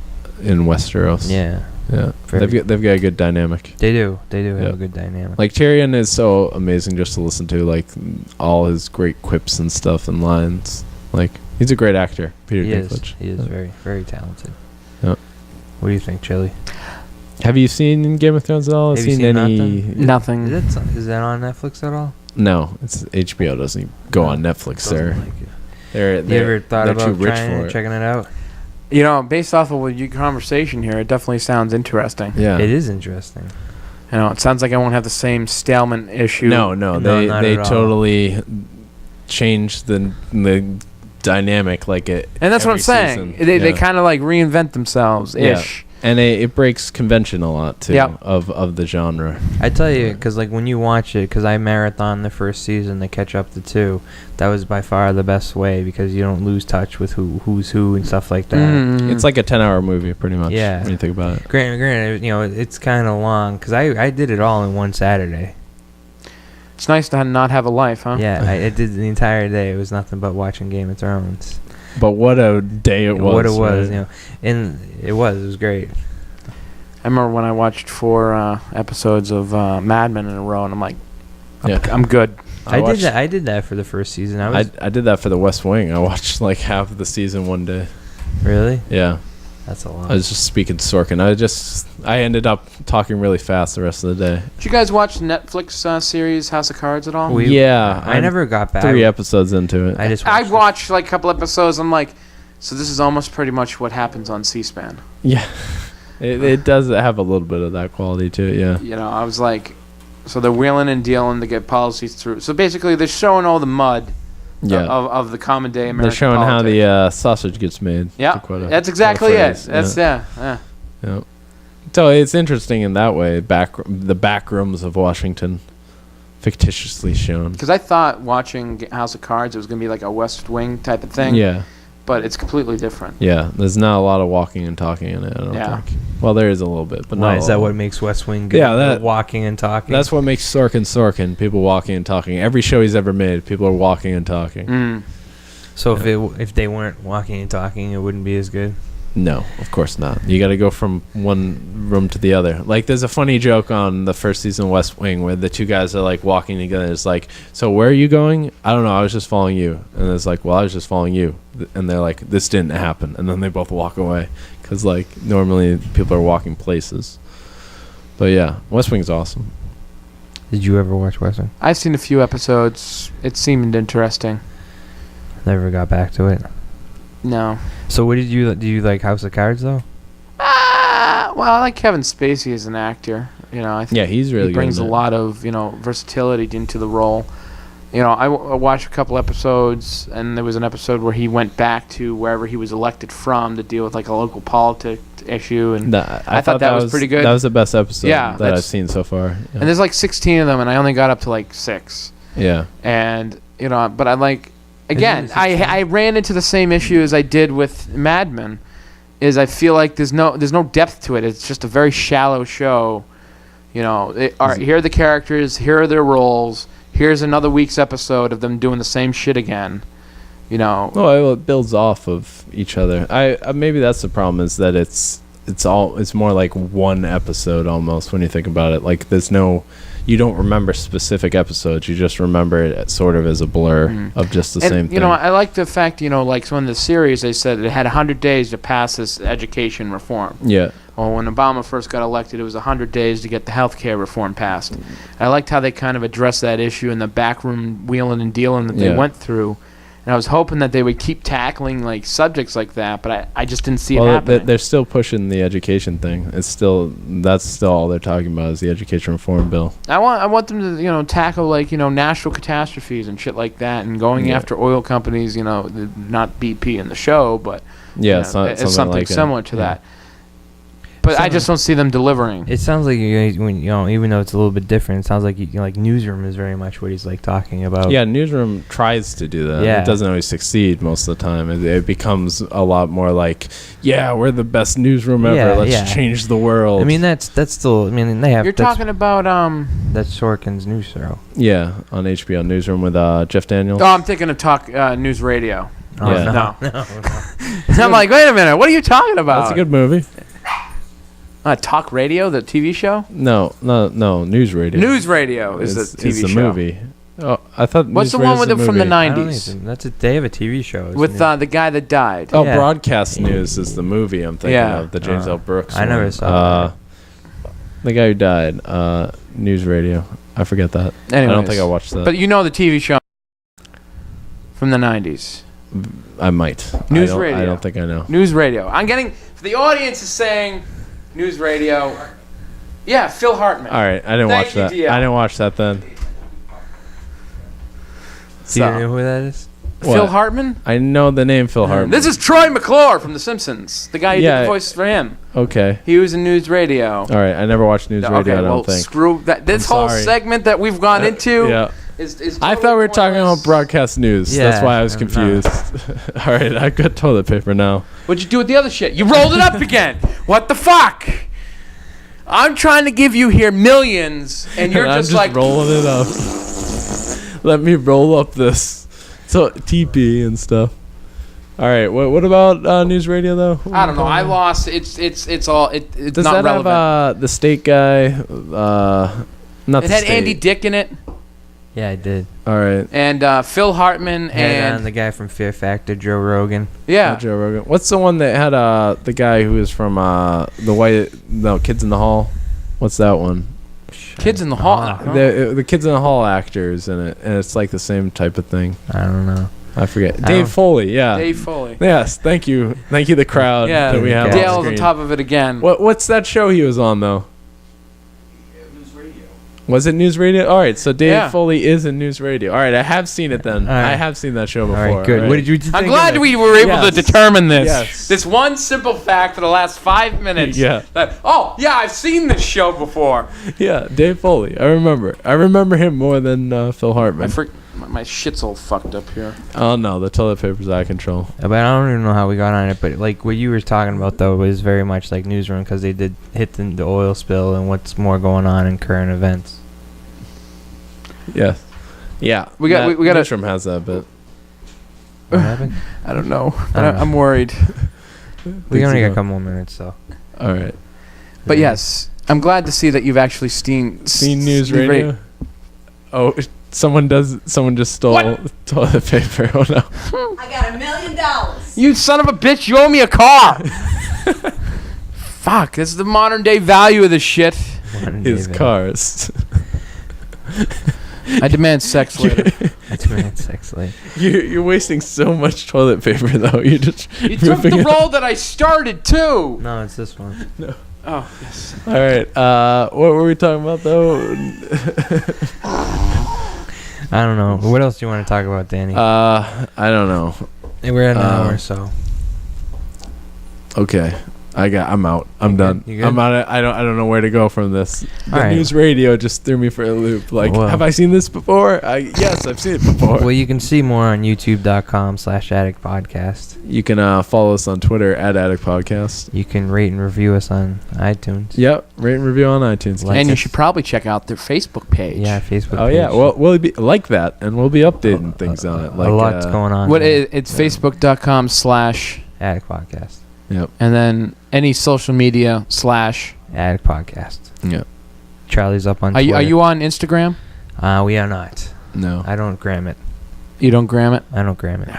in Westeros. Yeah, yeah. Very- They've got a good dynamic. they do. They do have Yeah. a good dynamic. Like Tyrion is so amazing just to listen to, like all his great quips and stuff and lines. Like he's a great actor, Peter he is. Dinklage. He is Yeah. very, very talented. Yeah. What do you think, Chili? Have you seen Game of Thrones at all? Have you seen seen any? Nothing. Is that on Netflix at all? No, it's HBO doesn't go on Netflix. Doesn't They're like it. they're You ever thought they're about too rich trying for it. checking it out? You know, based off of your conversation here, it definitely sounds interesting. Yeah. It is interesting. You know, it sounds like I won't have the same stalemate issue. No, No, they not they at all. totally changed the dynamic like it. And that's what I'm every saying. season. They Yeah. kind of like reinvent themselves ish. And it breaks convention a lot too Yep. of the genre. I tell you, because like when you watch it, because I marathon the first season to catch up to 2, that was by far the best way because you don't lose touch with who's who and stuff like that. Mm. It's like a 10-hour movie, pretty much. Yeah. When you think about it. Granted, you know, it's kind of long because I did it all in one Saturday. It's nice to not have a life, huh? Yeah, I did the entire day. It was nothing but watching Game of Thrones. But what a day it was. What it was, right? you know, and it was great. I remember when I watched 4 episodes of Mad Men in a row, and I'm like, Yeah. I'm good. I did that for the first season. I did that for the West Wing. I watched like half of the season one day. Really? Yeah. That's a lot. I was just speaking to Sorkin. I ended up talking really fast the rest of the day. Did you guys watch the Netflix series House of Cards at all? Yeah, I I'm never got back. 3 episodes into it. I just I watched watched like a couple episodes. I'm like, so this is almost pretty much what happens on C-SPAN. Yeah. It does have a little bit of that quality to it, yeah. You know, I was like, so they're wheeling and dealing to get policies through. So basically, they're showing all the mud Yeah. of the common day American They're showing how politics. the sausage gets made. Yeah, to quote a- that's exactly quote a it. phrase. That's yeah. Yeah. So it's interesting in that way. The back rooms of Washington, fictitiously shown. Because I thought watching House of Cards it was gonna be like a West Wing type of thing. Yeah, But it's completely different. yeah. There's not a lot of walking and talking in it. I don't Yeah. think. Well, there is a little bit, but Why not. is a that lot. what makes West Wing good? Yeah, that- walking and talking. That's what makes Sorkin. People walking and talking. Every show he's ever made, people are walking and talking. Mm. So if they weren't walking and talking, it wouldn't be as good. No, of course not. You got to go from one room to the other. Like, there's a funny joke on the first season of West Wing where the two guys are like walking together. It's like, so where are you going? I don't know. I was just following you. And it's like, well, I was just following you. And they're like, this didn't happen. And then they both walk away because like normally people are walking places. But yeah, West Wing's awesome. Did you ever watch West Wing? I've seen a few episodes. It seemed interesting. Never got back to it. No. So what do you like House of Cards though? Well, I like Kevin Spacey as an actor. You know, I think Yeah, he's really he brings good a in lot of versatility into the role. You know, I watched a couple episodes, and there was an episode where he went back to wherever he was elected from to deal with like a local politics last issue, and I thought that was pretty good. That was the best episode that I've seen so far. Yeah. And there's like 16 of them, and I only got up to like 6. Yeah. And but I like again, I ran into the same issue as I did with Mad Men. Is I feel like there's no depth to it. It's just a very shallow show. Here are the characters. Here are their roles. Here's another week's episode of them doing the same shit again. Well, it builds off of each other. I maybe that's the problem, is that it's more like one episode almost when you think about it. Like you don't remember specific episodes. You just remember it sort of as a blur of just the same thing. I like the fact, like some of the series, they said it had 100 days to pass this education reform. Yeah. Well, when Obama first got elected, it was 100 days to get the health care reform passed. I liked how they kind of addressed that issue in the backroom wheeling and dealing that they went through. And I was hoping that they would keep tackling like subjects like that, but I just didn't see it happening. They're still pushing the education thing. That's still all they're talking about is the education reform bill. I want them to tackle like natural catastrophes and shit like that, and going after oil companies. Not BP in the show, but it's something like similar to that. But I just don't see them delivering. It sounds like even though it's a little bit different, it sounds like like Newsroom is very much what he's like talking about. Yeah, Newsroom tries to do that. Yeah. It doesn't always succeed most of the time. It becomes a lot more like, we're the best newsroom ever. Let's change the world. I mean, that's still. I mean, they have. You're talking about That's Sorkin's news show. Yeah, on HBO Newsroom with Jeff Daniels. Oh, I'm thinking of Talk News Radio. Oh, Yeah. No. I'm like, wait a minute, what are you talking about? That's a good movie. Talk Radio, the TV show? No, News Radio. News Radio is the TV it's the show. Movie. Oh, I thought. What's News the one Radio's with them from the I don't 90s? think they have a TV show With the guy that died. Oh, Yeah. Broadcast News is the movie I'm thinking Yeah. of. The James L. Brooks. I never one. saw that. The guy who died. News Radio. I forget that. I don't Anyways. think I watched that. But the TV show from the 90s. I might. News I Radio. don't think I know. News Radio. I'm getting... The audience is saying News Radio. Yeah, Phil Hartman. All right, I didn't Thank watch you, that. DL. I didn't watch that then. Do you know who that is? Phil What? Hartman? I know the name Phil Hartman. This is Troy McClure from The Simpsons. The guy who did the voice for him. Okay. He was in News Radio. All right, I never watched News Radio. I don't think. Screw that. This I'm whole sorry. segment that we've gone into Yeah. is I thought we were talking about broadcast news. Yeah, That's why I was no. confused. All right, I got toilet paper now. What'd you do with the other shit? You rolled it up again. What the fuck? I'm trying to give you here millions, and you're I'm just like rolling it up. Let me roll up this TP and stuff. All right, what about News Radio though? I don't know. I lost. It's all. It's Does not that relevant. have the state guy? Not It the had state. Andy Dick in it, Yeah, I did. All right. and Phil Hartman, And and the guy from Fear Factor, Joe Rogan. yeah, Joe Rogan. What's the one that had the guy who was from Kids in the Hall? What's that one? Kids in the Hall. The Kids in the Hall actors in it, and it's like the same type of thing. I don't know. I forget. I Dave don't- Foley. Yeah. Dave Foley. Yes. Thank you. Thank you, the crowd Yeah, that we have. Dale's Dale's on on screen. top of it again. What's that show he was on though? News Radio. Was it News Radio? All right, so Dave Yeah. Foley is in News Radio. All right, I have seen it then. All right. I have seen that show All before. right, good. All What did you think? I'm glad of it? we were able Yes. to determine this. Yes. This one simple fact for the last 5 minutes. Yeah. That, I've seen this show before. Yeah, Dave Foley. I remember him more than Phil Hartman. My shit's all fucked up here. Oh no, the toilet paper's out of control. But I don't even know how we got on it. But like what you were talking about though was very much like Newsroom because they did hit the oil spill and what's more going on in current events. Yes. Yeah. We got- we gotta- Newsroom has that bit. What happened? I don't know. I don't know. I'm worried. We only got a couple more minutes, so. All right. But yes, I'm glad to see that you've actually seen News Radio. Oh, someone just stole toilet paper. Oh no. I got $1 million. You son of a bitch! You owe me a car. Fuck! This is the modern day value of this shit. His cars. I demand sex later. That's right, sex late. You're wasting so much toilet paper though. You just You took the roll that I started too. No, it's this one. Oh yes. All right. What were we talking about though? I don't know. What else do you want to talk about, Danny? I don't know. We're at an hour, so. Okay. I'm out. I'm You done. good? You good? I'm out. I don't know where to go from this. The All right. news radio just threw me for a loop. Like, Well. have I seen this before? Yes, I've seen it before. Well, you can see more on youtube.com/addictpodcast. You can follow us on Twitter at Addict Podcast. You can rate and review us on iTunes. Yep, rate and review on iTunes. Like And you us. should probably check out their Facebook page. Yeah, Facebook. Oh yeah, page. well we'll be like that, and we'll be updating things on it. Like a lot's going on. What there. it's facebook.com/ Addict Podcast. Yep. and then any social media / Addict Podcast. Yep. Charlie's up on Are Twitter. you on Instagram? We are not. No. I don't gram it. You don't gram it? I don't gram it.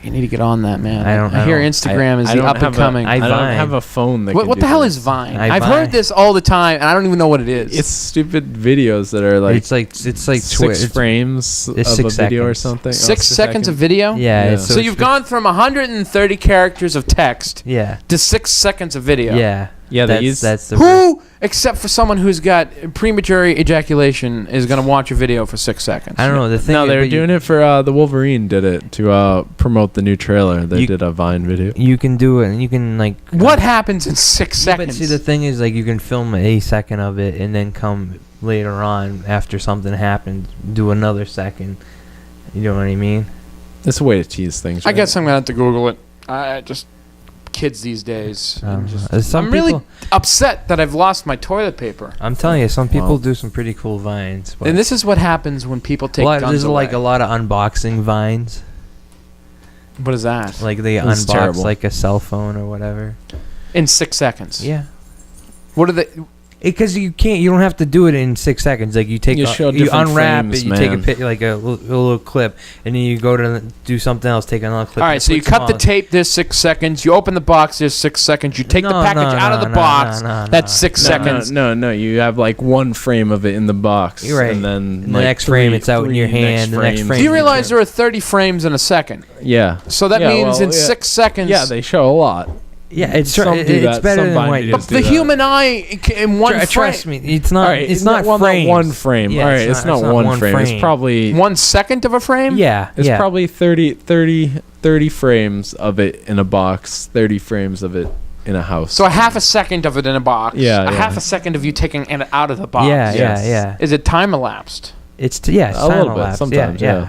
You need to get on that, man. I don't- I I hear don't- Instagram is I the don't up and have a- coming. I I don't Vine. have a phone that. What can the do hell that. is Vine? I I've Vine. heard this all the time, and I don't even know what it is. It's stupid videos that are like it's like 6 frames it's of 6 a video or seconds. something. 6 seconds of video? Yeah. Yeah. It's, So you've gone from 130 characters of text Yeah. to 6 seconds of video. Yeah. Yeah, they That's, use that's the. Who, except for someone who's got premature ejaculation, is going to watch a video for 6 seconds? I don't know. The thing. No, they were but doing it for the Wolverine. Did it to promote the new trailer. They You- did a Vine video. You can do it, and you can like. What happens in 6 Yeah, but seconds? see, the thing is, like, you can film a second of it, and then come later on after something happened, do another second. You know what I mean? It's a way to tease things. I right? guess I'm going to have to Google it. I just kids these days. Some I'm really people, upset that I've lost my toilet paper. I'm telling you, some people Wow. do some pretty cool vines. But And this is what happens when people take guns there's away. like a lot of unboxing vines. What is that? Like they This is unbox terrible. like a cell phone or whatever. In 6 seconds. Yeah. What are they? Because you don't have to do it in 6 seconds. Like you take, You show you different unwrap frames, it, you take a man. like a little clip, and then you go to do something else, take another clip. All right, so you cut the tape. There's 6 seconds. You open the box. There's 6 seconds. You take the package out of the box. That's 6 seconds. No. You have like one frame of it in the box. You're right. And then And the next frame, it's out in your hand. The next frame. Do you realize there are 30 frames in a second? Yeah. So that Yeah, means well, in yeah. 6 seconds. Yeah, they show a lot. Yeah, it's Some do it's that. better Some than Vine what. videos But do the that. human eye in one frame. Trust me, it's not. All right, it's not well, frames. one frame. Yeah, All right, it's not one frame. It's probably 1 second of a frame? Yeah, it's yeah. probably 30 frames of it in a box, 30 frames of it in a house. So a half a second of it in a box. Yeah, A yeah. half a second of you taking it out of the box. Yeah, Yes. yeah. Is it time elapsed? It's a little bit time-lapse. sometimes. Yeah.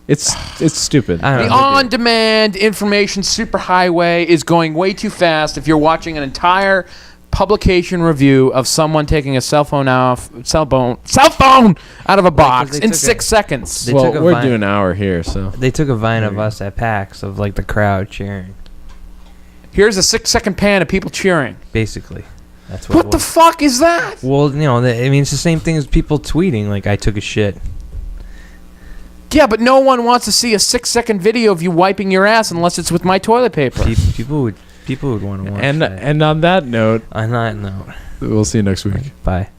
It's stupid. I don't The know. on-demand information superhighway is going way too fast. If you're watching an entire publication review of someone taking a cell phone out of a box they in took 6 seconds. They well, took a we're Vine- doing an hour here, so They took a vine of There you us at PAX of like the crowd cheering, Here's a 6-second pan of people cheering. basically. That's what. What it the was. fuck is that? Well, I mean, it's the same thing as people tweeting like I took a shit. Yeah, but no one wants to see a 6-second video of you wiping your ass unless it's with my toilet paper. People would want to watch and that. and on that note, On that note, we'll see you next week. bye.